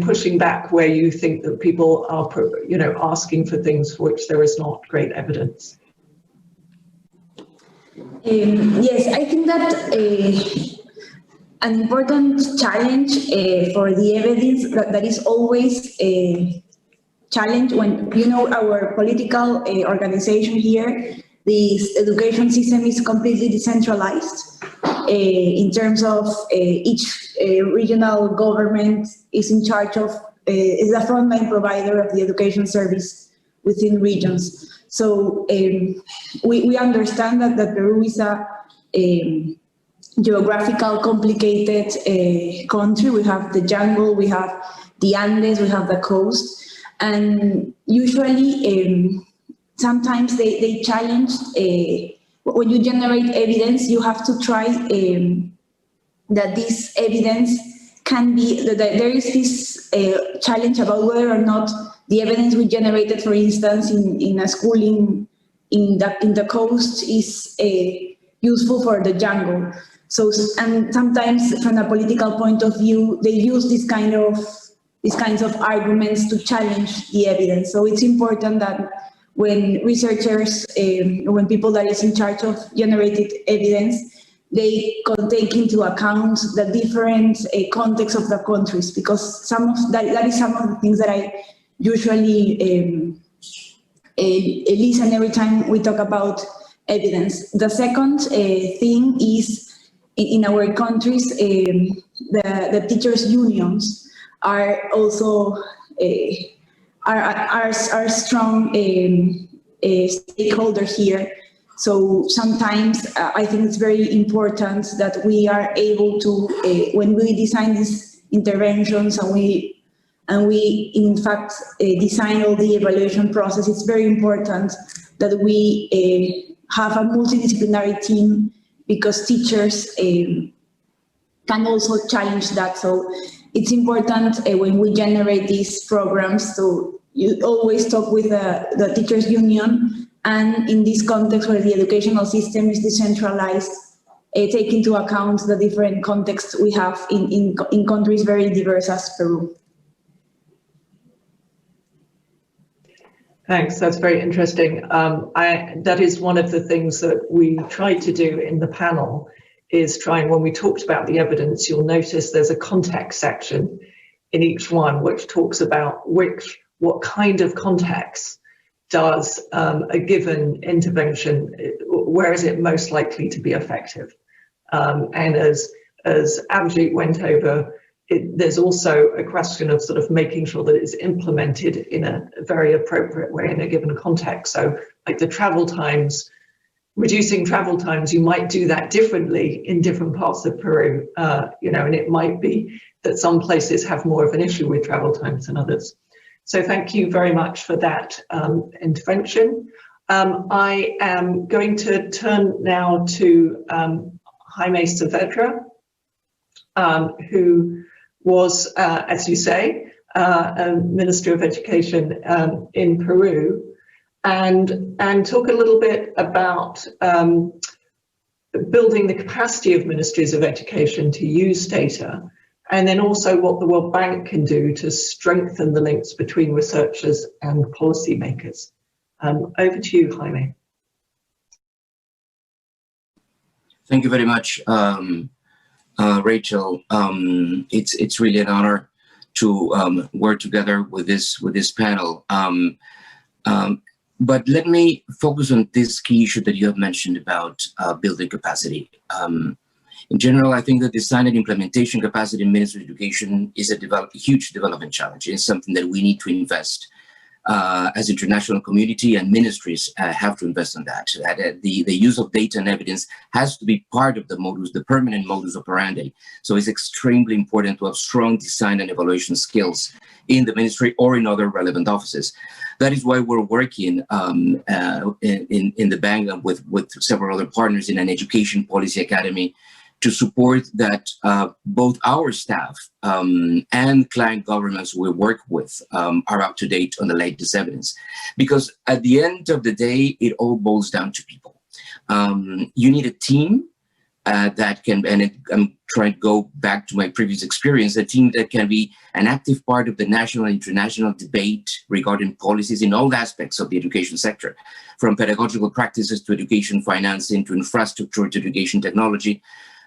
pushing back where you think that people are, asking for things for which there is not great evidence. Yes, I think that an important challenge for the evidence that is always a challenge when, our political organization here, this education system is completely decentralized in terms of each regional government is in charge of, is a frontline provider of the education service within regions. So we understand that Peru is a geographical complicated country. We have the jungle, we have the Andes, we have the coast, and usually sometimes they challenge, when you generate evidence, you have to try that this evidence can be, that there is this challenge about whether or not the evidence we generated, for instance, in a school in the coast is useful for the jungle. So, and sometimes from a political point of view, they use these kinds of arguments to challenge the evidence. So it's important that when researchers, when people that is in charge of generated evidence, they take into account the different context of the countries, because that is some of the things that I usually listen every time we talk about evidence. The second thing is, in our countries, the teachers' unions are also are strong stakeholders here. So sometimes I think it's very important that we are able to, when we design these interventions and we in fact design all the evaluation process, it's very important that we have a multidisciplinary team, because teachers can also challenge that. So it's important when we generate these programs to always talk with the teachers union, and in this context where the educational system is decentralized, take into account the different contexts we have in countries very diverse as Peru. Thanks, that's very interesting. That is one of the things that we tried to do in the panel, is trying, when we talked about the evidence, you'll notice there's a context section in each one which talks about what kind of context does a given intervention, where is it most likely to be effective? And as Abhijit went over, there's also a question of sort of making sure that it's implemented in a very appropriate way in a given context. So like the travel times, reducing travel times, you might do that differently in different parts of Peru, and it might be that some places have more of an issue with travel times than others. So thank you very much for that intervention. I am going to turn now to Jaime Saavedra, who was, as you say, a Minister of Education in Peru, and talk a little bit about building the capacity of ministries of education to use data, and then also what the World Bank can do to strengthen the links between researchers and policymakers. Over to you, Jaime. Thank you very much, Rachel. It's really an honor to work together with this panel. But let me focus on this key issue that you have mentioned about building capacity. In general, I think that design and implementation capacity in Ministry of Education is a huge development challenge. It's something that we need to invest as international community, and ministries have to invest in that. The use of data and evidence has to be part of the permanent modus operandi. So it's extremely important to have strong design and evaluation skills in the ministry or in other relevant offices. That is why we're working in the bank with several other partners in an education policy academy to support that both our staff and client governments we work with are up to date on the latest evidence. Because at the end of the day, it all boils down to people. You need a team that can, I'm trying to go back to my previous experience, a team that can be an active part of the national and international debate regarding policies in all aspects of the education sector, from pedagogical practices to education financing, to infrastructure, to education technology.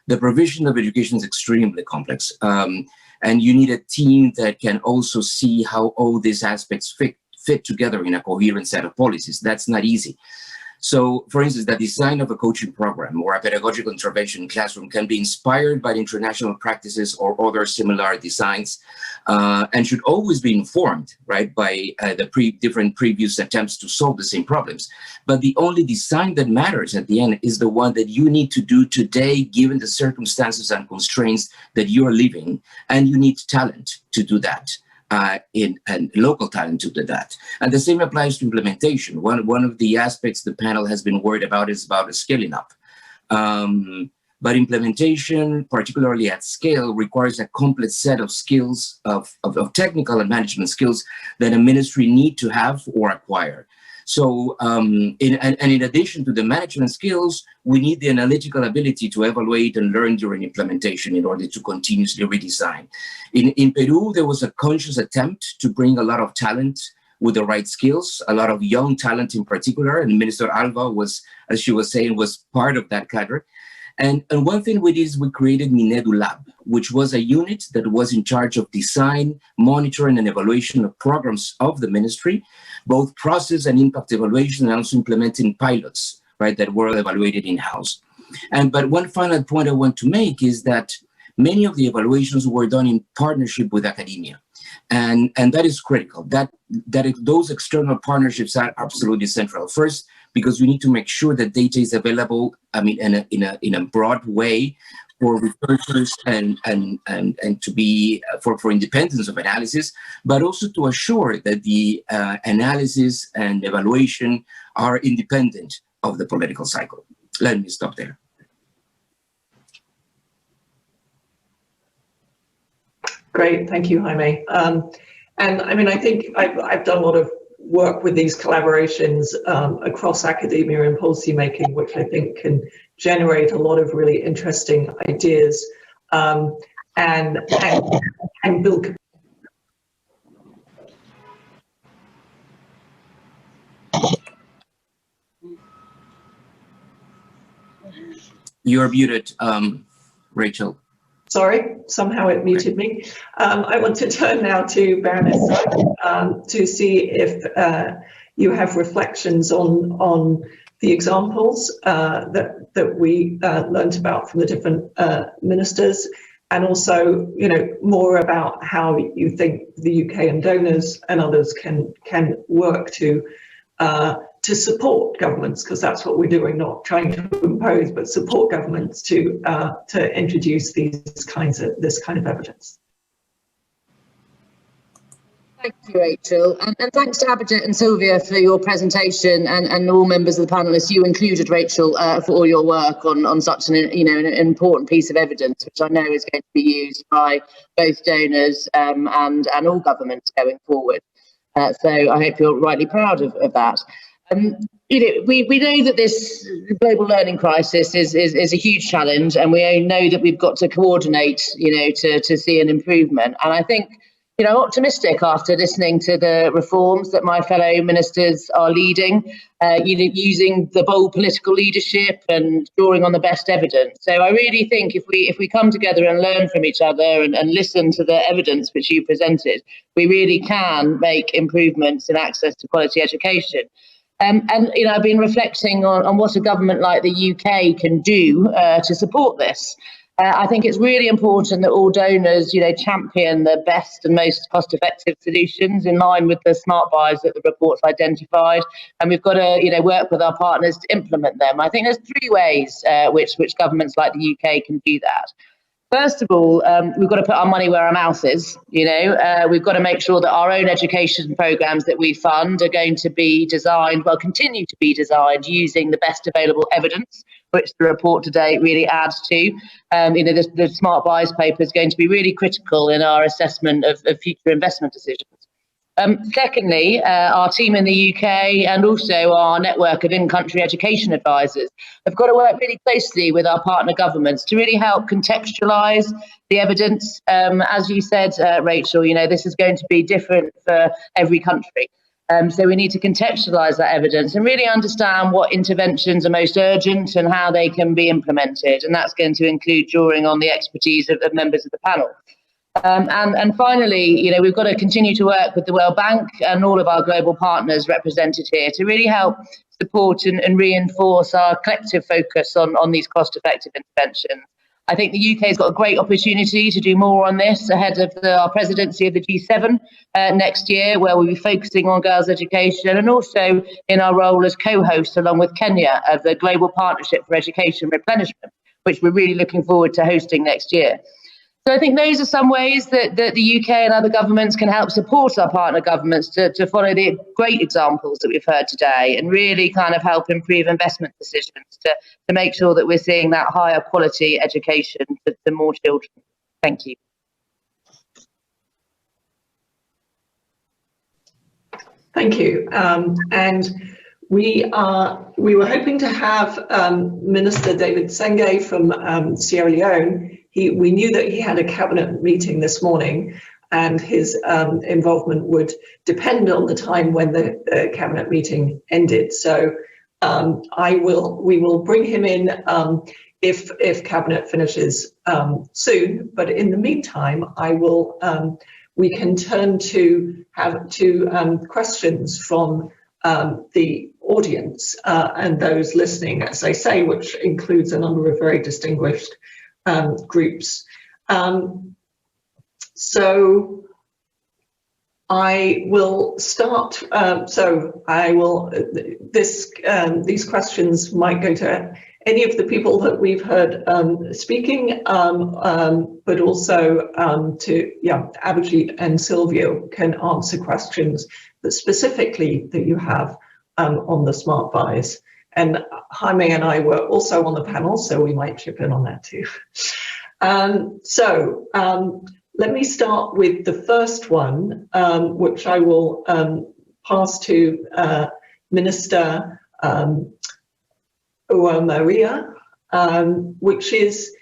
The provision of education is extremely complex. And you need a team that can also see how all these aspects fit together in a coherent set of policies. That's not easy. So, for instance, the design of a coaching program or a pedagogical intervention in classroom can be inspired by international practices or other similar designs, and should always be informed, right, by the different previous attempts to solve the same problems. But the only design that matters at the end is the one that you need to do today, given the circumstances and constraints that you are living, and you need talent to do that. And local talent to do that. And the same applies to implementation. One of the aspects the panel has been worried about is about scaling up. But implementation, particularly at scale, requires a complex set of skills, of technical and management skills that a ministry need to have or acquire. So, in addition to the management skills, we need the analytical ability to evaluate and learn during implementation in order to continuously redesign. In Peru, there was a conscious attempt to bring a lot of talent with the right skills, a lot of young talent in particular, and Minister Alba was, as she was saying, was part of that cadre. And one thing we did is we created Minedu Lab, which was a unit that was in charge of design, monitoring, and evaluation of programs of the ministry, both process and impact evaluation, and also implementing pilots, right, that were evaluated in-house. But one final point I want to make is that many of the evaluations were done in partnership with academia. And that is critical. Those external partnerships are absolutely central. First, because we need to make sure that data is available, I mean, in a broad way for researchers and to be for independence of analysis, but also to assure that the analysis and evaluation are independent of the political cycle. Let me stop there. Great, thank you, Jaime. And I mean, I think I've done a lot of work with these collaborations across academia and policymaking, which I think can generate a lot of really interesting ideas and build. You're muted, Rachel. Sorry, somehow it muted me. I want to turn now to Baroness Sugg to see if you have reflections on the examples that we learned about from the different ministers, and also, you know, more about how you think the UK and donors and others can work to support governments, because that's what we're doing, not trying to impose, but support governments to introduce this kind of evidence. Thank you, Rachel, and thanks to Abhijit and Sylvia for your presentation, and all members of the panelists. You included, Rachel, for all your work on such an important piece of evidence, which I know is going to be used by both donors and all governments going forward. So I hope you're rightly proud of that. We know that this global learning crisis is a huge challenge, and we know that we've got to coordinate, to see an improvement. And I think, I'm optimistic after listening to the reforms that my fellow ministers are leading, using the bold political leadership and drawing on the best evidence. So I really think if we come together and learn from each other and listen to the evidence which you presented, we really can make improvements in access to quality education. And I've been reflecting on what a government like the UK can do to support this. I think it's really important that all donors, champion the best and most cost-effective solutions in line with the smart buys that the report's identified, and we've got to, work with our partners to implement them. I think there's three ways which governments like the UK can do that. First of all, we've got to put our money where our mouth is. We've got to make sure that our own education programs that we fund are going to be designed, continue to be designed using the best available evidence, which the report today really adds to. The Smart Buys paper is going to be really critical in our assessment of future investment decisions. Secondly, our team in the UK and also our network of in-country education advisors have got to work really closely with our partner governments to really help contextualise the evidence. As you said, Rachel, this is going to be different for every country. So we need to contextualise that evidence and really understand what interventions are most urgent and how they can be implemented. And that's going to include drawing on the expertise of members of the panel. And finally, we've got to continue to work with the World Bank and all of our global partners represented here to really help support and reinforce our collective focus on these cost-effective interventions. I think the UK has got a great opportunity to do more on this ahead of our presidency of the G7 next year, where we'll be focusing on girls' education, and also in our role as co-host along with Kenya of the Global Partnership for Education Replenishment, which we're really looking forward to hosting next year. So I think those are some ways that the UK and other governments can help support our partner governments to follow the great examples that we've heard today and really kind of help improve investment decisions to make sure that we're seeing that higher quality education to more children. Thank you. Thank you. And we were hoping to have Minister David Senge from Sierra Leone. We knew that he had a cabinet meeting this morning, and his involvement would depend on the time when the cabinet meeting ended. So we will bring him in if cabinet finishes soon. But in the meantime, we can turn to questions from the audience and those listening, as I say, which includes a number of very distinguished groups. So I will start. These questions might go to any of the people that we've heard speaking, but also to Abhijit and Sylvia can answer questions that specifically that you have on the Smart Buys. And Jaime and I were also on the panel, so we might chip in on that too. Let me start with the first one, which I will pass to Minister Maria, which is,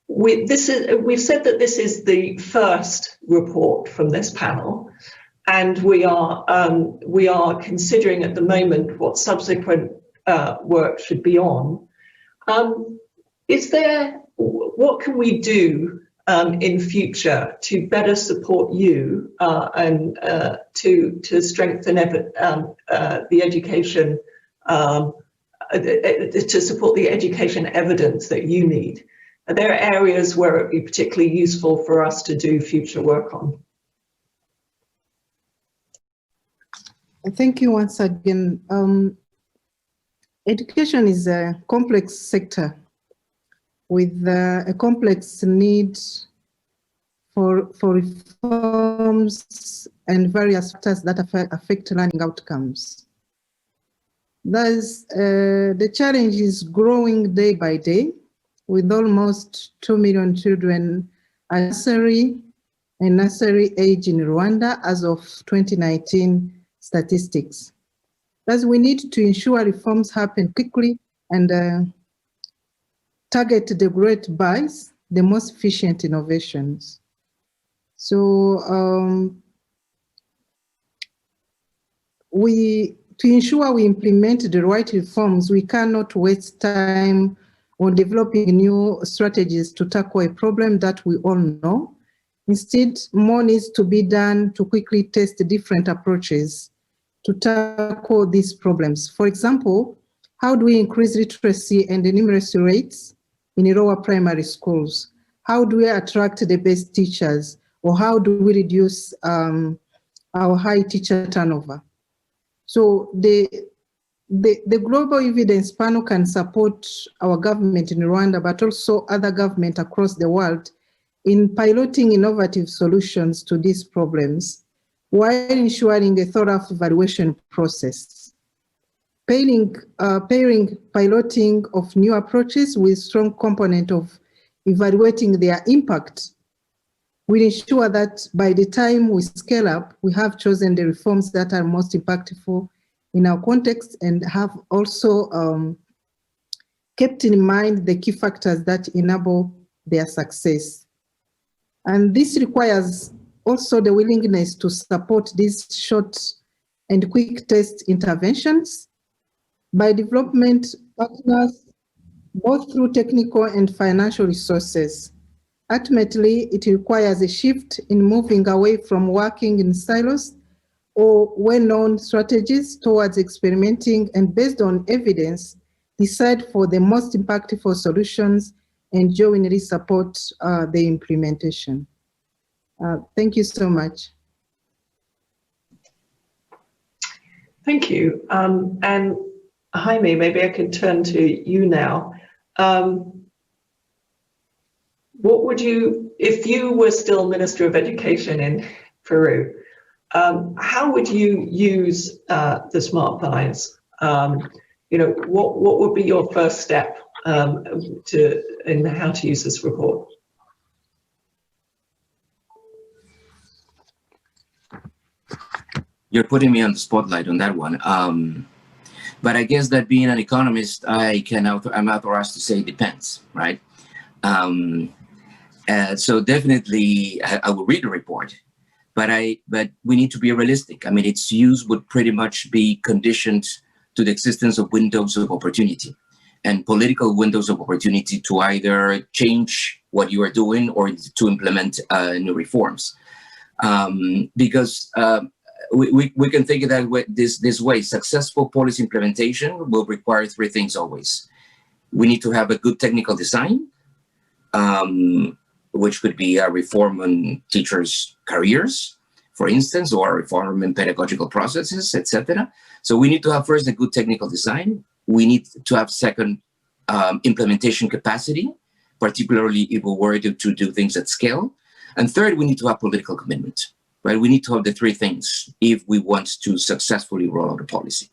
we've said that this is the first report from this panel, and we are considering at the moment what subsequent work should be on. What can we do in future to better support you and to strengthen the education, to support the education evidence that you need? Are there areas where it would be particularly useful for us to do future work on? Thank you once again. Education is a complex sector with a complex need for reforms and various factors that affect learning outcomes. Thus, the challenge is growing day by day, with almost 2 million children at nursery age in Rwanda as of 2019 statistics. Thus, we need to ensure reforms happen quickly and target the great buys, the most efficient innovations. So to ensure we implement the right reforms, we cannot waste time on developing new strategies to tackle a problem that we all know. Instead, more needs to be done to quickly test different approaches to tackle these problems. For example, how do we increase literacy and numeracy rates in lower primary schools? How do we attract the best teachers? Or how do we reduce our high teacher turnover? So the the Global Evidence Panel can support our government in Rwanda, but also other governments across the world in piloting innovative solutions to these problems while ensuring a thorough evaluation process. Pairing piloting of new approaches with strong component of evaluating their impact will ensure that by the time we scale up, we have chosen the reforms that are most impactful in our context and have also kept in mind the key factors that enable their success. And this requires also the willingness to support these short and quick test interventions by development partners, both through technical and financial resources. Ultimately, it requires a shift in moving away from working in silos or well-known strategies towards experimenting and, based on evidence, decide for the most impactful solutions and jointly support the implementation. Thank you so much. Thank you. And Jaime, maybe I can turn to you now. What would you, if you were still Minister of Education in Peru, how would you use the Smart Thighs? You know, what would be your first step in how to use this report? You're putting me on the spotlight on that one. But I guess that being an economist, I'm authorized to say depends, right? So definitely I will read the report, but we need to be realistic. I mean, its use would pretty much be conditioned to the existence of windows of opportunity and political windows of opportunity to either change what you are doing or to implement new reforms. Because we can think of that this way. Successful policy implementation will require three things always. We need to have a good technical design, which could be a reform on teachers' careers, for instance, or a reform in pedagogical processes, etc. So we need to have first a good technical design. We need to have second implementation capacity, particularly if we were to do things at scale. And third, we need to have political commitment. Right? We need to have the three things if we want to successfully roll out a policy.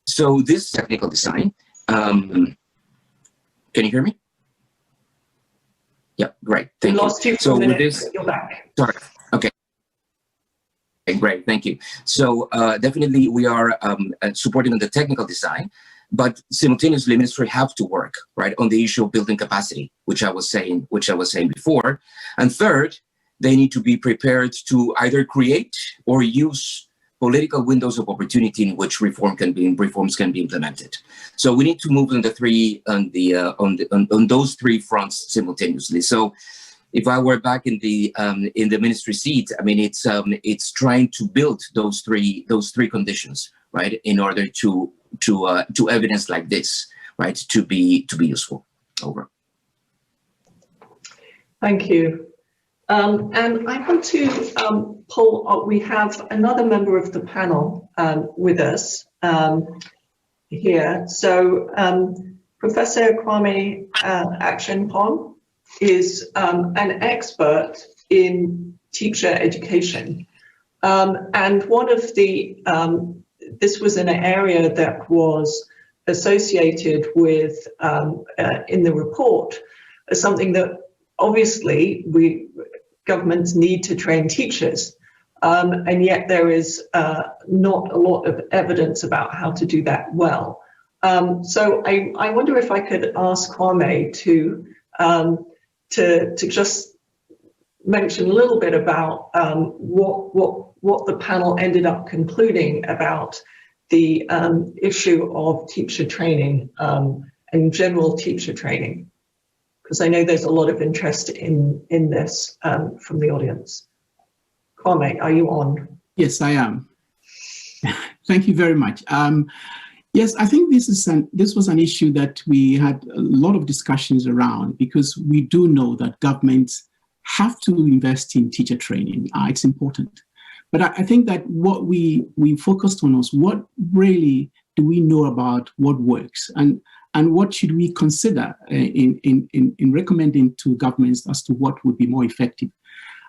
So this technical design, can you hear me? Yeah, great, thank you. Lost you for so a minute, with this, you're back. Sorry, okay. Great, thank you. So definitely we are supporting on the technical design, but simultaneously ministry have to work right on the issue of building capacity, which I was saying before. And third, they need to be prepared to either create or use political windows of opportunity in which reforms can be implemented. So we need to move on on those three fronts simultaneously. So if I were back in the ministry seat, I mean, it's trying to build those three conditions, right, in order to evidence like this, right, to be useful. Over. Thank you. And I want to pull up, we have another member of the panel with us here. So Professor Kwame Action-Pong is an expert in teacher education. And one of the, this was an area that was associated with, in the report, as something that obviously governments need to train teachers, and yet there is not a lot of evidence about how to do that well. So I wonder if I could ask Kwame to just mention a little bit about what the panel ended up concluding about the issue of teacher training and general teacher training, because I know there's a lot of interest in this from the audience. Kwame, are you on? Yes, I am. Thank you very much. Yes, I think this was an issue that we had a lot of discussions around, because we do know that governments have to invest in teacher training. It's important. But I think that what we focused on was what really do we know about what works, and what should we consider in recommending to governments as to what would be more effective.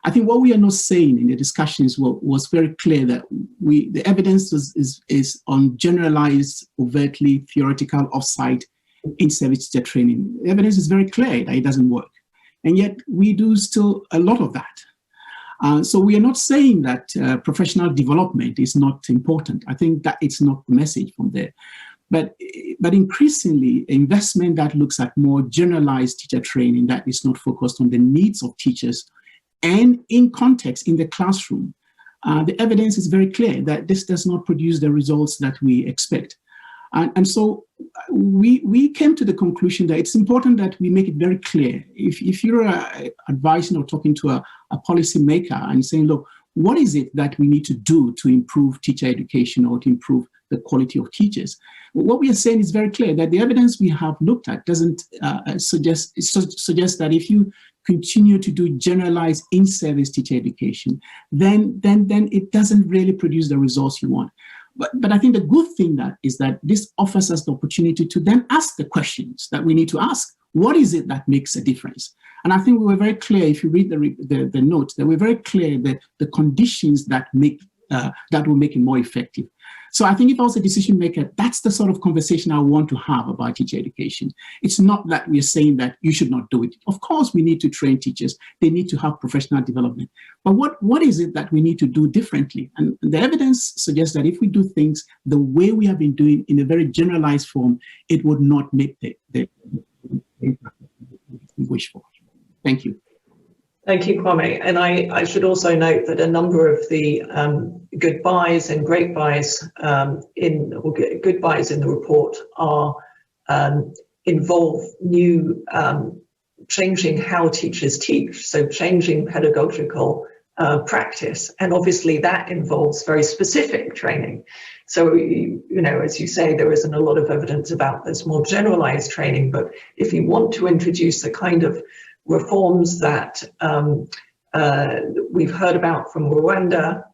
I think what we are not saying in the discussions was very clear that the evidence is on generalized, overtly theoretical off-site in-service teacher training. The evidence is very clear that it doesn't work. And yet we do still a lot of that. So we are not saying that professional development is not important. I think that it's not the message from there. But increasingly, investment that looks at more generalized teacher training that is not focused on the needs of teachers and in context in the classroom, the evidence is very clear that this does not produce the results that we expect. And so we came to the conclusion that it's important that we make it very clear. If you're advising or talking to a policy maker and saying, look, what is it that we need to do to improve teacher education or to improve the quality of teachers? What we are saying is very clear, that the evidence we have looked at doesn't suggest that if you continue to do generalized in-service teacher education, then it doesn't really produce the results you want. But I think the good thing is that this offers us the opportunity to then ask the questions that we need to ask. What is it that makes a difference? And I think we were very clear, if you read the note, that we're very clear that the conditions that will make it more effective. So I think if I was a decision maker, that's the sort of conversation I want to have about teacher education. It's not that we're saying that you should not do it. Of course, we need to train teachers. They need to have professional development. But what is it that we need to do differently? And the evidence suggests that if we do things the way we have been doing in a very generalized form, it would not make the impact we wish for. Thank you. Thank you, Kwame. And I should also note that a number of the goodbyes and great byes goodbyes in the report are involve new changing how teachers teach, so changing pedagogical practice, and obviously that involves very specific training. So as you say, there isn't a lot of evidence about this more generalized training, but if you want to introduce the kind of reforms that we've heard about from Rwanda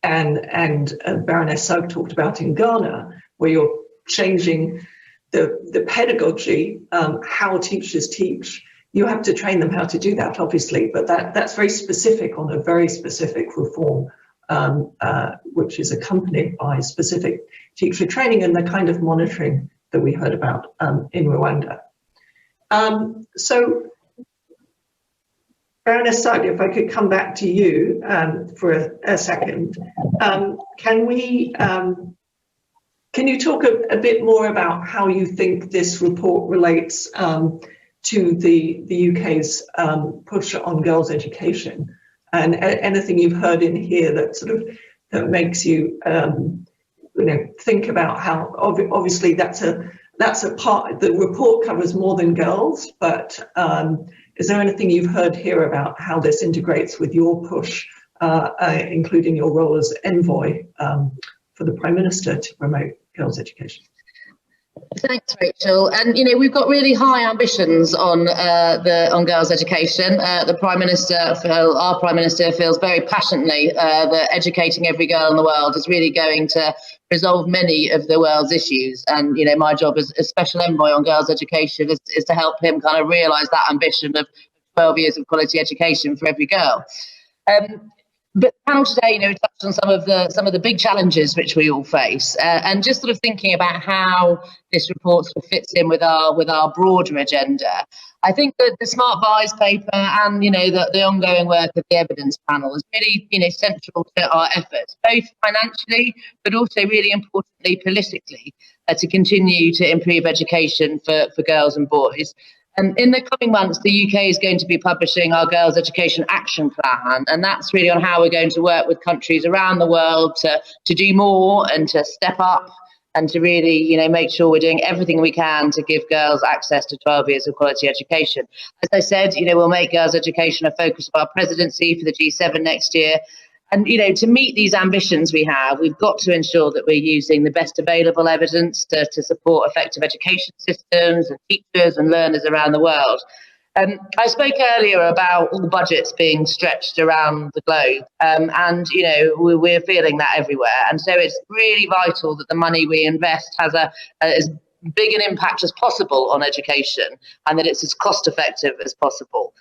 and Baroness Sugg talked about in Ghana, where you're changing the pedagogy, how teachers teach. You have to train them how to do that, obviously, but that's very specific on a very specific reform, which is accompanied by specific teacher training and the kind of monitoring that we heard about in Rwanda. So, Baroness Sugg, if I could come back to you for a second, can you talk a bit more about how you think this report relates to the UK's push on girls' education, and anything you've heard in here that makes you think about how obviously that's a part. The report covers more than girls, but is there anything you've heard here about how this integrates with your push, including your role as envoy for the Prime Minister to promote girls' education? Thanks, Rachel. And we've got really high ambitions on girls' education. Our Prime Minister feels very passionately that educating every girl in the world is really going to resolve many of the world's issues. And my job as special envoy on girls' education is to help him kind of realise that ambition of 12 years of quality education for every girl. But the panel today, touched on some of the big challenges which we all face, and just sort of thinking about how this report sort of fits in with our broader agenda. I think that the Smart Buys paper and the ongoing work of the evidence panel is really central to our efforts, both financially but also really importantly politically, to continue to improve education for girls and boys. And in the coming months, the UK is going to be publishing our Girls' Education Action Plan, and that's really on how we're going to work with countries around the world to do more and to step up and to really, make sure we're doing everything we can to give girls access to 12 years of quality education. As I said, we'll make girls' education a focus of our presidency for the G7 next year. And, you know, to meet these ambitions we have, we've got to ensure that we're using the best available evidence to support effective education systems and teachers and learners around the world. I spoke earlier about all the budgets being stretched around the globe, and, you know, we're feeling that everywhere. And so it's really vital that the money we invest has as big an impact as possible on education, and that it's as cost effective as possible.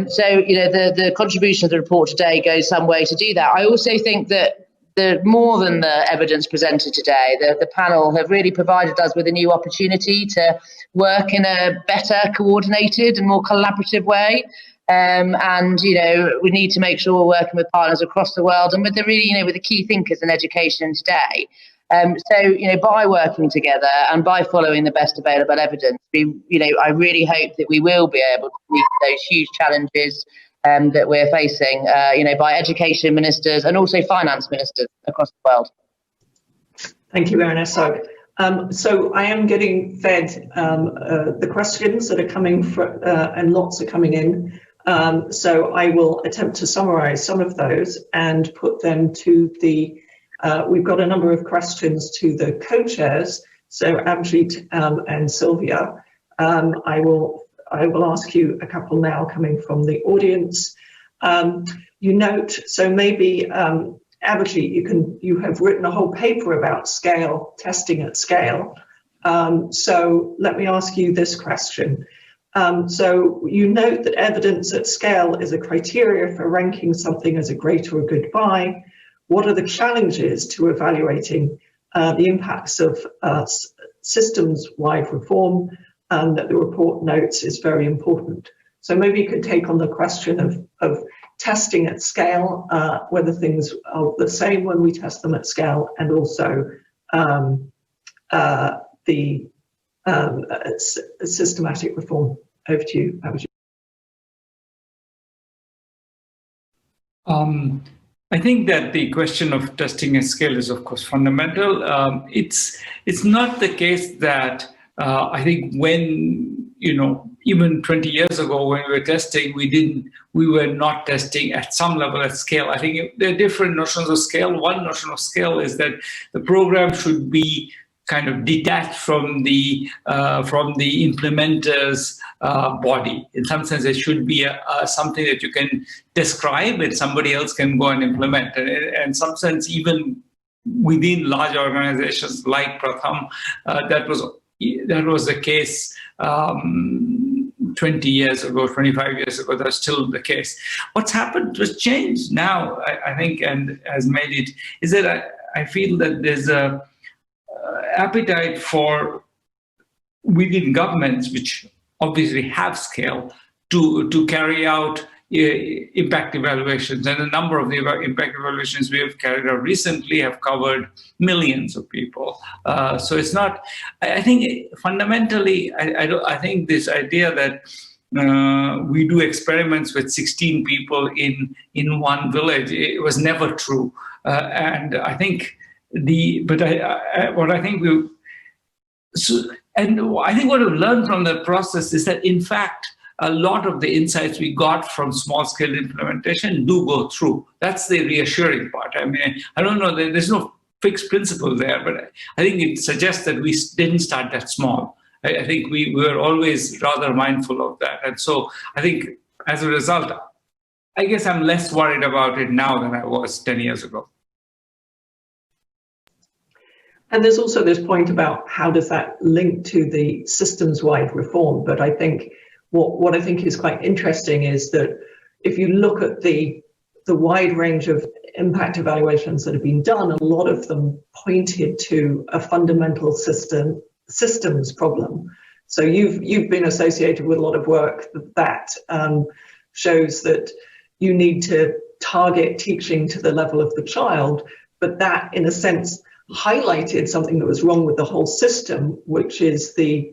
So, you know, the contribution of the report today goes some way to do that. I also think that more than the evidence presented today, the panel have really provided us with a new opportunity to work in a better coordinated and more collaborative way. And, you know, we need to make sure we're working with partners across the world and with the really, you know, with the key thinkers in education today. So, you know, by working together and by following the best available evidence, I really hope that we will be able to meet those huge challenges that we're facing, by education ministers and also finance ministers across the world. Thank you, Baroness Sugg. So I am getting fed the questions that are coming from, and lots are coming in. So I will attempt to summarize some of those and put them to the we've got a number of questions to the co-chairs, so Abhijit and Sylvia. I will ask you a couple now coming from the audience. You note, so maybe Abhijit, you have written a whole paper about scale, testing at scale. So let me ask you this question. So you note that evidence at scale is a criteria for ranking something as a great or a good buy. What are the challenges to evaluating the impacts of systems-wide reform that the report notes is very important? So maybe you could take on the question of testing at scale, whether things are the same when we test them at scale, and also the systematic reform. Over to you, Abhijit. I think that the question of testing at scale is, of course, fundamental. It's not the case that I think when, even 20 years ago when we were testing, we were not testing at some level at scale. I think there are different notions of scale. One notion of scale is that the program should be kind of detached from the implementer's body. In some sense, it should be something that you can describe and somebody else can go and implement. And in some sense, even within large organizations like Pratham, that was the case 20 years ago, 25 years ago. That's still the case. What's happened was changed now, I think, and has made it, is that I feel that there's a appetite for within governments, which obviously have scale, to carry out impact evaluations. And a number of the impact evaluations we have carried out recently have covered millions of people. So it's not, I think fundamentally, I think this idea that we do experiments with 16 people in one village, it was never true. And I think what we've learned from the process is that, in fact, a lot of the insights we got from small-scale implementation do go through. That's the reassuring part. I mean, I don't know, there's no fixed principle there, but I think it suggests that we didn't start that small. I think we were always rather mindful of that. And so I think as a result, I guess I'm less worried about it now than I was 10 years ago. And there's also this point about how does that link to the systems-wide reform. But I think what I think is quite interesting is that if you look at the wide range of impact evaluations that have been done, a lot of them pointed to a fundamental systems problem. So you've been associated with a lot of work that shows that you need to target teaching to the level of the child, but that in a sense highlighted something that was wrong with the whole system, which is the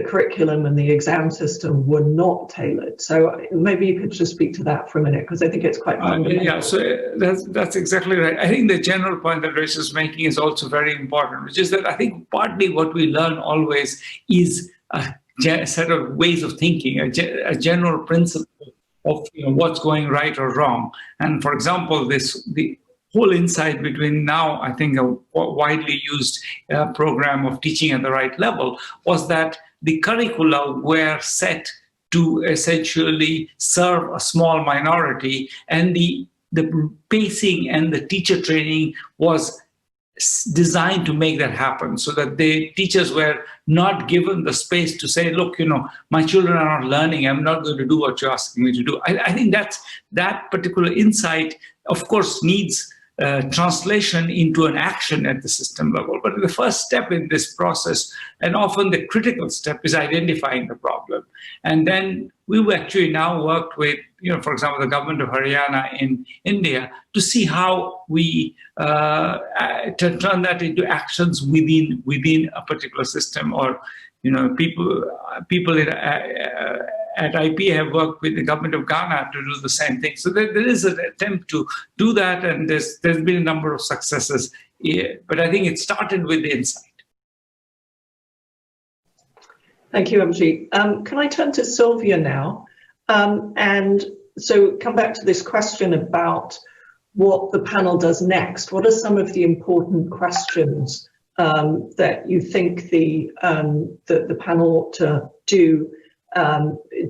curriculum and the exam system were not tailored. So maybe you could just speak to that for a minute, because I think it's quite fundamental. Yeah, so that's exactly right. I think the general point that Rachel's making is also very important, which is that I think partly what we learn always is a set of ways of thinking, a general principle what's going right or wrong. And for example, the whole insight between now, I think, a widely used program of teaching at the right level was that the curricula were set to essentially serve a small minority, and the pacing and the teacher training was designed to make that happen, so that the teachers were not given the space to say, look, my children are not learning, I'm not going to do what you're asking me to do. I think that particular insight, of course, needs translation into an action at the system level. But the first step in this process, and often the critical step, is identifying the problem. And then we've actually now worked with, for example, the government of Haryana in India to see how we to turn that into actions within a particular system. Or, people at IP have worked with the government of Ghana to do the same thing. So there is an attempt to do that, and there's been a number of successes. But I think it started with the insight. Thank you, Abhijit. Can I turn to Sylvia now? And so come back to this question about what the panel does next. What are some of the important questions that you think the panel ought to do,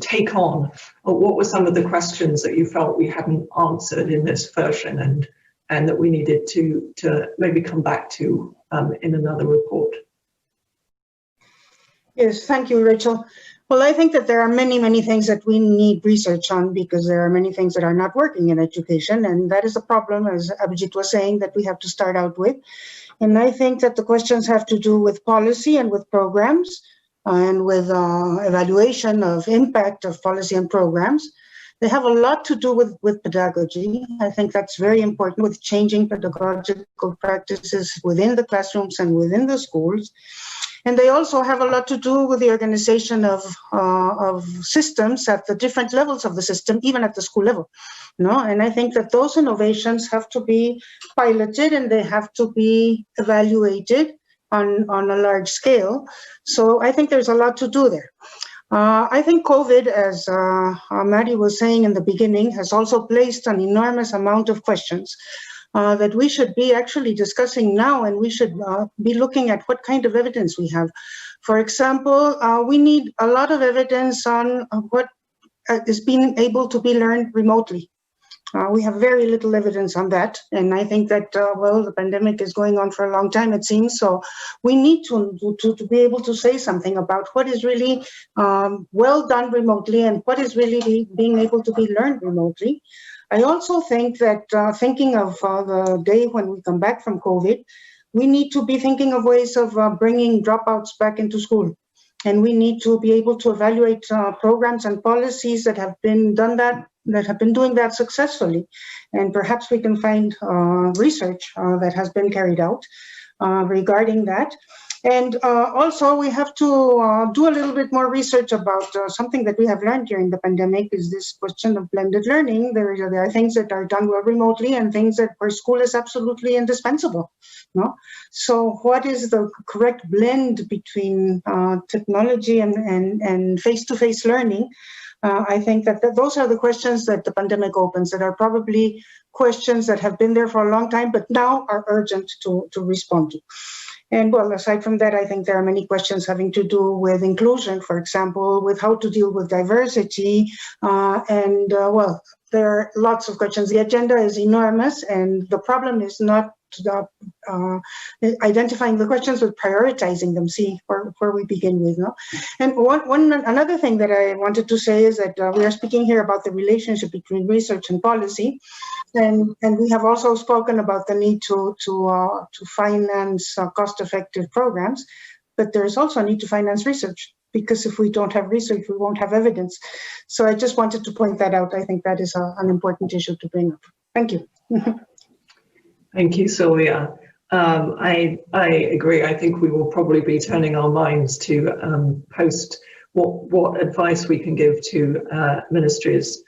take on? Or what were some of the questions that you felt we hadn't answered in this version and that we needed to maybe come back to in another report? Yes, thank you, Rachel. Well, I think that there are many, many things that we need research on, because there are many things that are not working in education. And that is a problem, as Abhijit was saying, that we have to start out with. And I think that the questions have to do with policy and with programs and with evaluation of impact of policy and programs. They have a lot to do with pedagogy. I think that's very important, with changing pedagogical practices within the classrooms and within the schools. And they also have a lot to do with the organization of systems at the different levels of the system, even at the school level. And I think that those innovations have to be piloted and they have to be evaluated on a large scale. So I think there's a lot to do there. I think COVID, as Maddie was saying in the beginning, has also placed an enormous amount of questions that we should be actually discussing now, and we should be looking at what kind of evidence we have. For example, we need a lot of evidence on what is being able to be learned remotely. We have very little evidence on that, and I think that, well, the pandemic is going on for a long time, it seems, so we need to be able to say something about what is really well done remotely and what is really being able to be learned remotely. I also think that thinking of the day when we come back from COVID, we need to be thinking of ways of bringing dropouts back into school. And we need to be able to evaluate programs and policies that have been doing that successfully. And perhaps we can find research that has been carried out regarding that. And also we have to do a little bit more research about something that we have learned during the pandemic, is this question of blended learning. There are things that are done well remotely and things where school is absolutely indispensable. So what is the correct blend between technology and face-to-face learning? I think that those are the questions that the pandemic opens, that are probably questions that have been there for a long time, but now are urgent to respond to. And well, aside from that, I think there are many questions having to do with inclusion, for example, with how to deal with diversity. Well, there are lots of questions. The agenda is enormous, and the problem is not identifying the questions, but prioritizing them, see where we begin with. And another thing that I wanted to say is that we are speaking here about the relationship between research and policy. And we have also spoken about the need to finance cost-effective programs, but there's also a need to finance research, because if we don't have research, we won't have evidence. So I just wanted to point that out. I think that is an important issue to bring up. Thank you. Thank you, Sylvia. I agree. I think we will probably be turning our minds to post what advice we can give to ministries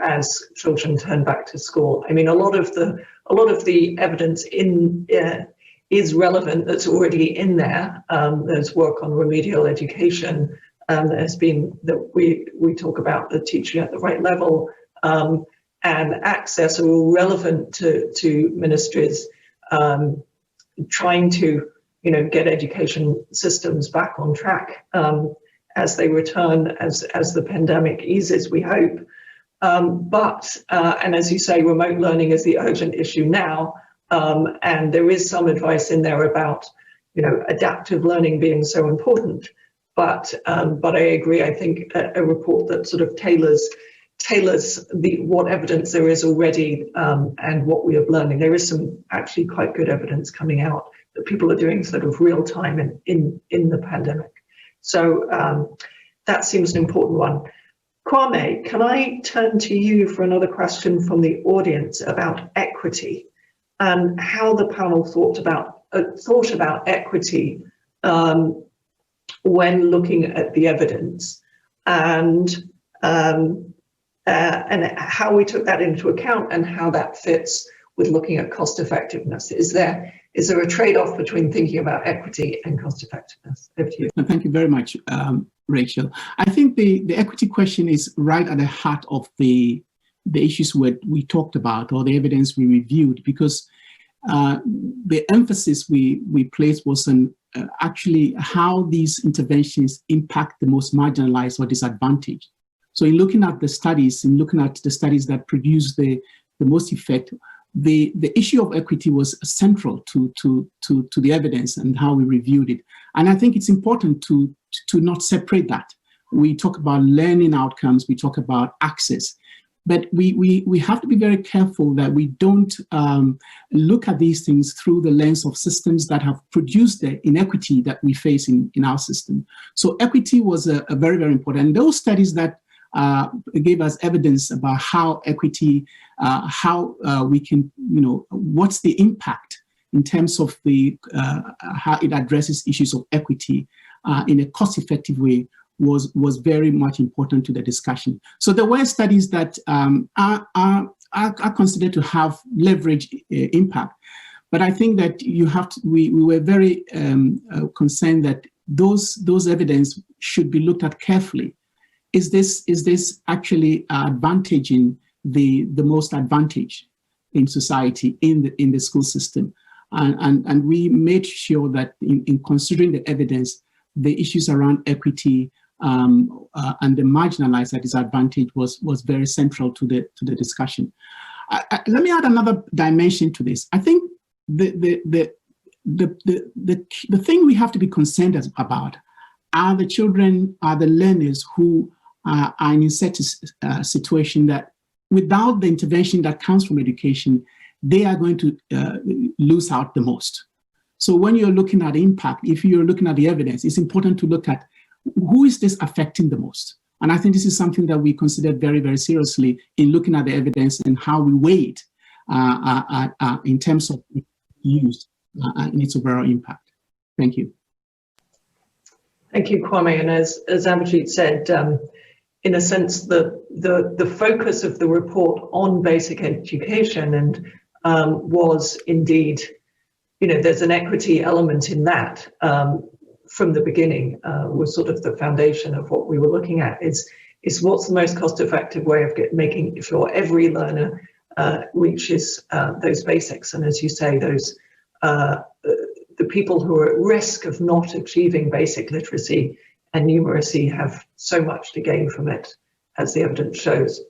as children turn back to school. I mean, a lot of the evidence is relevant, that's already in there. There's work on remedial education has been that we talk about the teaching at the right level and access are all relevant to ministries trying to get education systems back on track as they return, as the pandemic eases, we hope. And as you say, remote learning is the urgent issue now, and there is some advice in there about adaptive learning being so important. But I agree. I think a report that sort of tailors what evidence there is already and what we are learning. There is some actually quite good evidence coming out that people are doing sort of real time in the pandemic. So that seems an important one. Kwame, can I turn to you for another question from the audience about equity and how the panel thought about equity when looking at the evidence and how we took that into account and how that fits with looking at cost effectiveness. Is there a trade-off between thinking about equity and cost effectiveness? Over to you. Thank you very much, Rachel. I think the equity question is right at the heart of the issues we talked about or the evidence we reviewed, because the emphasis we placed was on actually how these interventions impact the most marginalized or disadvantaged. So in looking at the studies, that produce the most effect, the issue of equity was central to the evidence and how we reviewed it. And I think it's important to not separate that. We talk about learning outcomes, we talk about access, but we have to be very careful that we don't look at these things through the lens of systems that have produced the inequity that we face in our system. So equity was a very, very important. And those studies that gave us evidence about how equity, we can, what's the impact in terms of how it addresses issues of equity in a cost-effective way was very much important to the discussion. So there were studies that are considered to have leverage impact, but I think that we were very concerned that those evidence should be looked at carefully. Is this actually advantaging the most advantaged in society in the school system? And we made sure that in considering the evidence, the issues around equity and the marginalized that disadvantage was very central to the discussion. Let me add another dimension to this. I think the thing we have to be concerned about are the children, are the learners who are in such a situation that without the intervention that comes from education, they are going to lose out the most. So when you're looking at impact, if you're looking at the evidence, it's important to look at who is this affecting the most. And I think this is something that we considered very, very seriously in looking at the evidence and how we weigh it in terms of use and its overall impact. Thank you. Thank you, Kwame. And as Abhijit said, in a sense, the focus of the report on basic education and was indeed, there's an equity element in that from the beginning was sort of the foundation of what we were looking at is what's the most cost-effective way of making sure every learner reaches those basics. And as you say, those the people who are at risk of not achieving basic literacy and numeracy have so much to gain from it, as the evidence shows.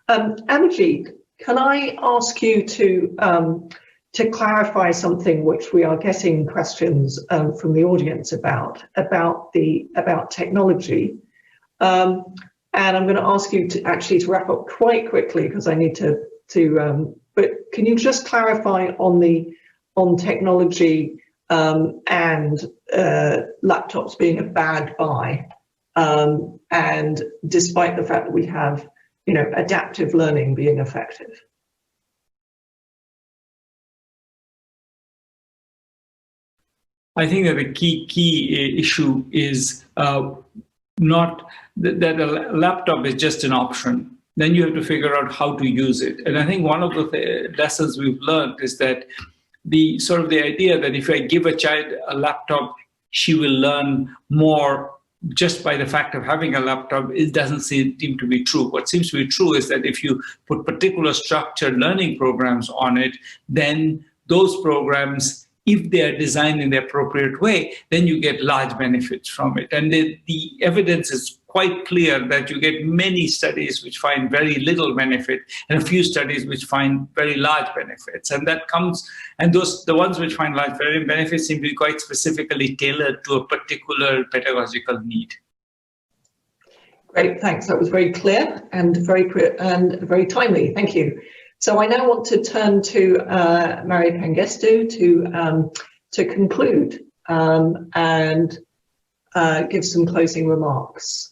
Abhijit, can I ask you to clarify something which we are getting questions from the audience about technology, and I'm going to ask you to wrap up quite quickly because I need to. But can you just clarify on technology and laptops being a bad buy, and despite the fact that we have, adaptive learning being effective? I think that the key issue is not that a laptop is just an option. Then you have to figure out how to use it. And I think one of the lessons we've learned is that the idea that if I give a child a laptop, she will learn more just by the fact of having a laptop, it doesn't seem to be true. What seems to be true is that if you put particular structured learning programs on it, then those programs, if they are designed in the appropriate way, then you get large benefits from it. And the evidence is quite clear that you get many studies which find very little benefit and a few studies which find very large benefits. And that comes, and the ones which find large benefits seem to be quite specifically tailored to a particular pedagogical need. Great, thanks. That was very clear and very timely. Thank you. So I now want to turn to Mary Pangestu to conclude and give some closing remarks.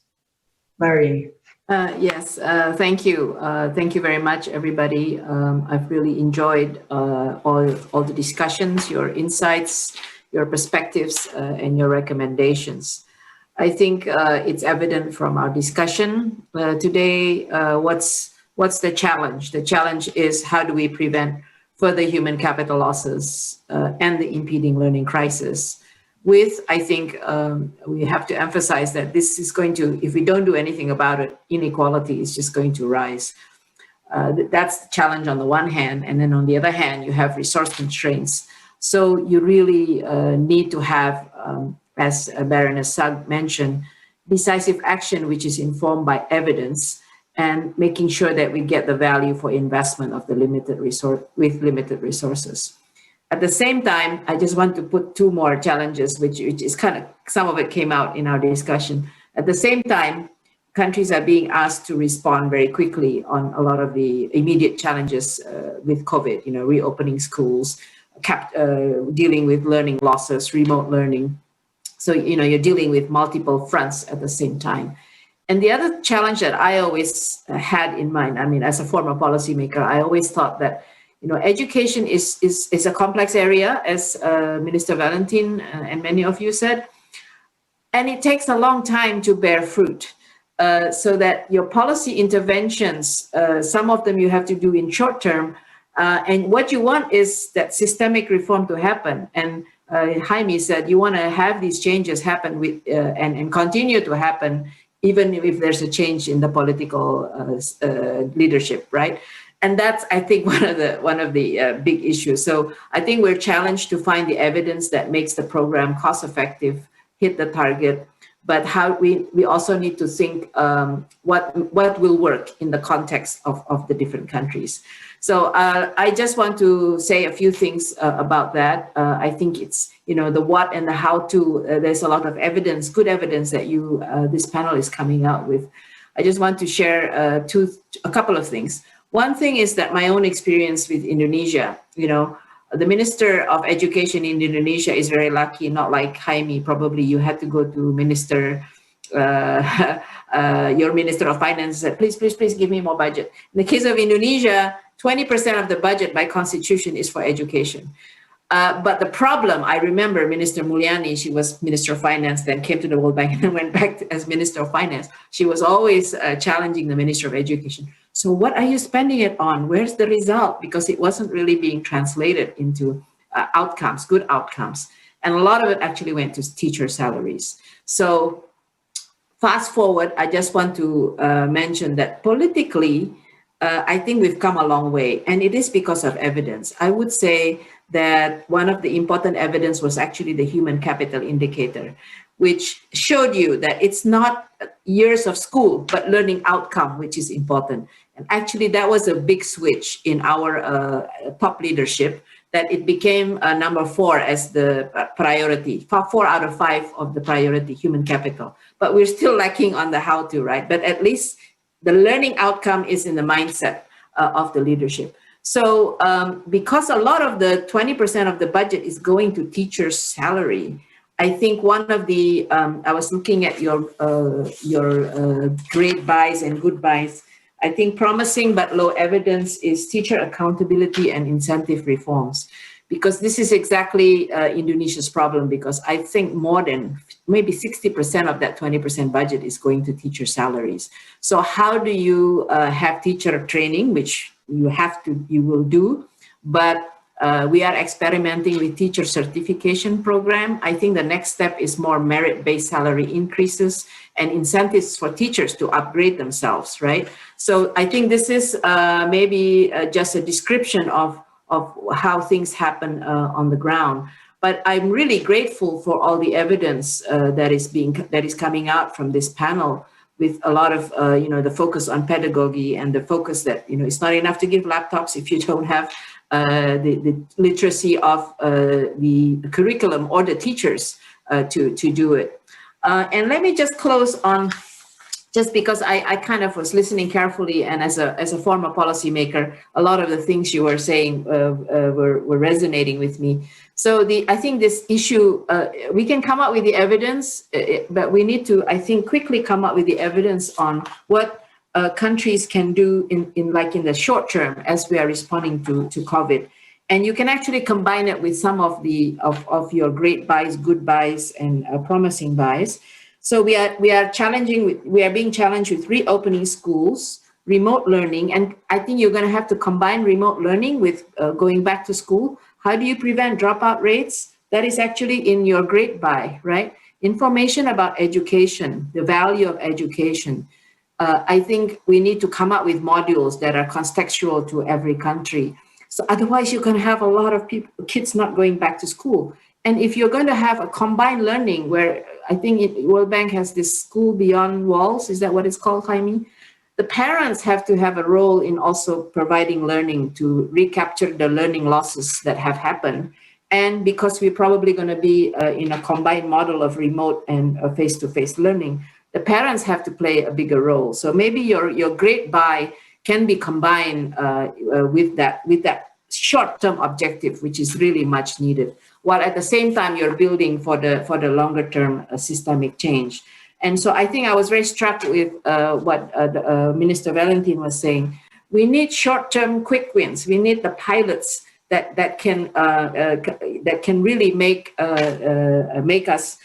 Mary. Yes, thank you. Thank you very much, everybody. I've really enjoyed all the discussions, your insights, your perspectives, and your recommendations. I think it's evident from our discussion today what's the challenge? The challenge is how do we prevent further human capital losses and the impeding learning crisis? With, I think we have to emphasize that this is going to, if we don't do anything about it, inequality is just going to rise. That's the challenge on the one hand, and then on the other hand, you have resource constraints. So you really need to have, as Baroness Sugg mentioned, decisive action which is informed by evidence and making sure that we get the value for investment of the limited resources. At the same time, I just want to put two more challenges, which is kind of, some of it came out in our discussion. At the same time, countries are being asked to respond very quickly on a lot of the immediate challenges with COVID, reopening schools, dealing with learning losses, remote learning. So, you're dealing with multiple fronts at the same time. And the other challenge that I always had in mind, I mean, as a former policymaker, I always thought that education is a complex area, as Minister Valentin and many of you said, and it takes a long time to bear fruit. So that your policy interventions, some of them you have to do in short term, and what you want is that systemic reform to happen. And Jaime said you want to have these changes happen with and continue to happen, even if there's a change in the political leadership, right? And that's, I think, one of the big issues. So I think we're challenged to find the evidence that makes the program cost effective, hit the target, but how we also need to think what will work in the context of the different countries. So I just want to say a few things about that. I think it's, the what and the how to, there's a lot of evidence, good evidence that this panel is coming out with. I just want to share a couple of things. One thing is that my own experience with Indonesia, the Minister of Education in Indonesia is very lucky, not like Jaime. Probably you had to go to your Minister of Finance said, please give me more budget. In the case of Indonesia, 20% of the budget by constitution is for education. But the problem, I remember Minister Mulyani, she was Minister of Finance, then came to the World Bank and then went back as Minister of Finance. She was always challenging the Minister of Education. So what are you spending it on? Where's the result? Because it wasn't really being translated into outcomes, good outcomes. And a lot of it actually went to teacher salaries. So fast forward, I just want to mention that politically, I think we've come a long way, and it is because of evidence. I would say that one of the important evidence was actually the human capital indicator, which showed you that it's not years of school, but learning outcome, which is important. And actually that was a big switch in our top leadership, that it became number 4 as the priority, 4 out of 5 of the priority, human capital. But we're still lacking on the how to, right? But at least the learning outcome is in the mindset of the leadership. So because a lot of the 20% of the budget is going to teachers' salary, I think one of the, I was looking at your great buys and good buys. I think promising but low evidence is teacher accountability and incentive reforms, because this is exactly Indonesia's problem, because I think more than maybe 60% of that 20% budget is going to teacher salaries. So how do you have teacher training, which you will do, but We are experimenting with teacher certification program. I think the next step is more merit-based salary increases and incentives for teachers to upgrade themselves, right? So I think this is maybe just a description of how things happen on the ground. But I'm really grateful for all the evidence that is coming out from this panel, with a lot of the focus on pedagogy and the focus that it's not enough to give laptops if you don't have the literacy of the curriculum or the teachers to do it. And let me just close on, just because I kind of was listening carefully, and as a former policymaker, a lot of the things you were saying were resonating with me. So I think this issue, we can come up with the evidence, but we need to, I think, quickly come up with the evidence on what countries can do in the short term as we are responding to COVID. And you can actually combine it with some of your great buys, good buys, and promising buys. So we are being challenged with reopening schools, remote learning, and I think you're going to have to combine remote learning with going back to school. How do you prevent dropout rates? That is actually in your great buy, right? Information about education, the value of education. I think we need to come up with modules that are contextual to every country. So otherwise you're going to have a lot of kids not going back to school. And if you're going to have a combined learning, where I think World Bank has this school beyond walls, is that what it's called, Jaime? The parents have to have a role in also providing learning to recapture the learning losses that have happened. And because we're probably going to be in a combined model of remote and face-to-face learning, the parents have to play a bigger role. So maybe your great buy can be combined with that short-term objective, which is really much needed, while at the same time you're building for the longer-term systemic change. And so I think I was very struck with what Minister Valentin was saying. We need short-term quick wins. We need the pilots that can really make us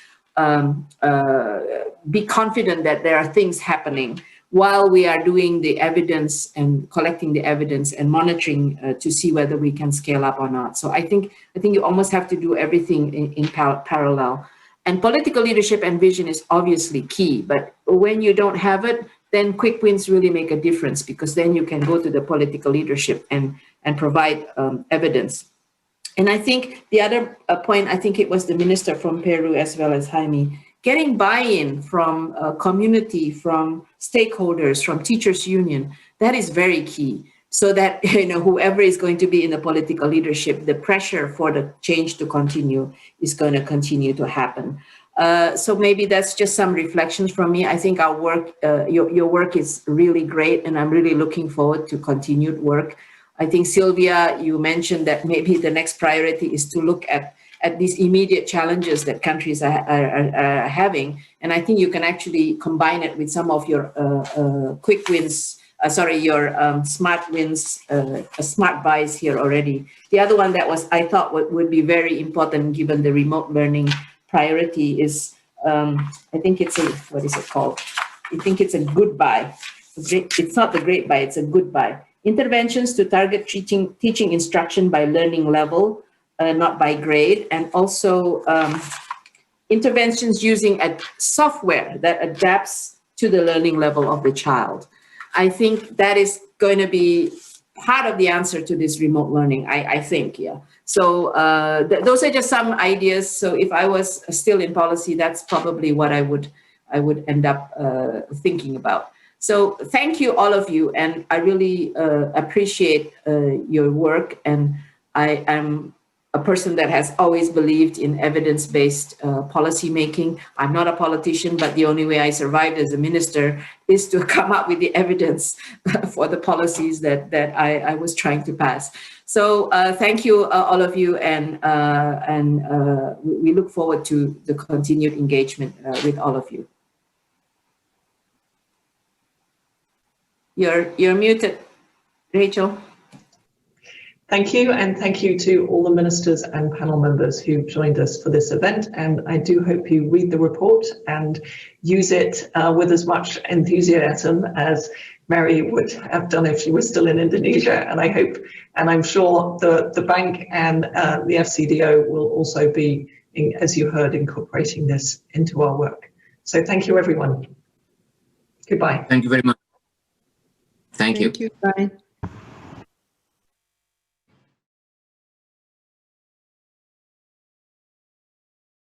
be confident that there are things happening while we are doing the evidence and collecting the evidence and monitoring to see whether we can scale up or not. So I think you almost have to do everything in parallel. And political leadership and vision is obviously key, but when you don't have it, then quick wins really make a difference, because then you can go to the political leadership and provide evidence. And I think the other point, I think it was the minister from Peru as well as Jaime, getting buy-in from community, from stakeholders, from teachers union, that is very key. So that whoever is going to be in the political leadership, the pressure for the change to continue is going to continue to happen. So maybe that's just some reflections from me. I think our work, your work is really great, and I'm really looking forward to continued work. I think, Sylvia, you mentioned that maybe the next priority is to look at these immediate challenges that countries are having. And I think you can actually combine it with some of your quick wins, your smart wins, smart buys here already. The other one that I thought would be very important given the remote learning priority is, I think it's what is it called? I think it's a good buy. It's not the great buy, it's a good buy. Interventions to target teaching instruction by learning level, not by grade, and also interventions using a software that adapts to the learning level of the child. I think that is going to be part of the answer to this remote learning, I think, yeah. So those are just some ideas. So if I was still in policy, that's probably what I would end up thinking about. So thank you, all of you, and I really appreciate your work, and I am a person that has always believed in evidence-based policy making. I'm not a politician, but the only way I survived as a minister is to come up with the evidence for the policies that I was trying to pass. So thank you, all of you, and we look forward to the continued engagement with all of you. You're muted, Rachel. Thank you, and thank you to all the ministers and panel members who joined us for this event. And I do hope you read the report and use it with as much enthusiasm as Mary would have done if she was still in Indonesia. And I hope, and I'm sure the bank and the FCDO will also be, as you heard, incorporating this into our work. So thank you, everyone. Goodbye. Thank you very much. Thank you. Thank you. Bye.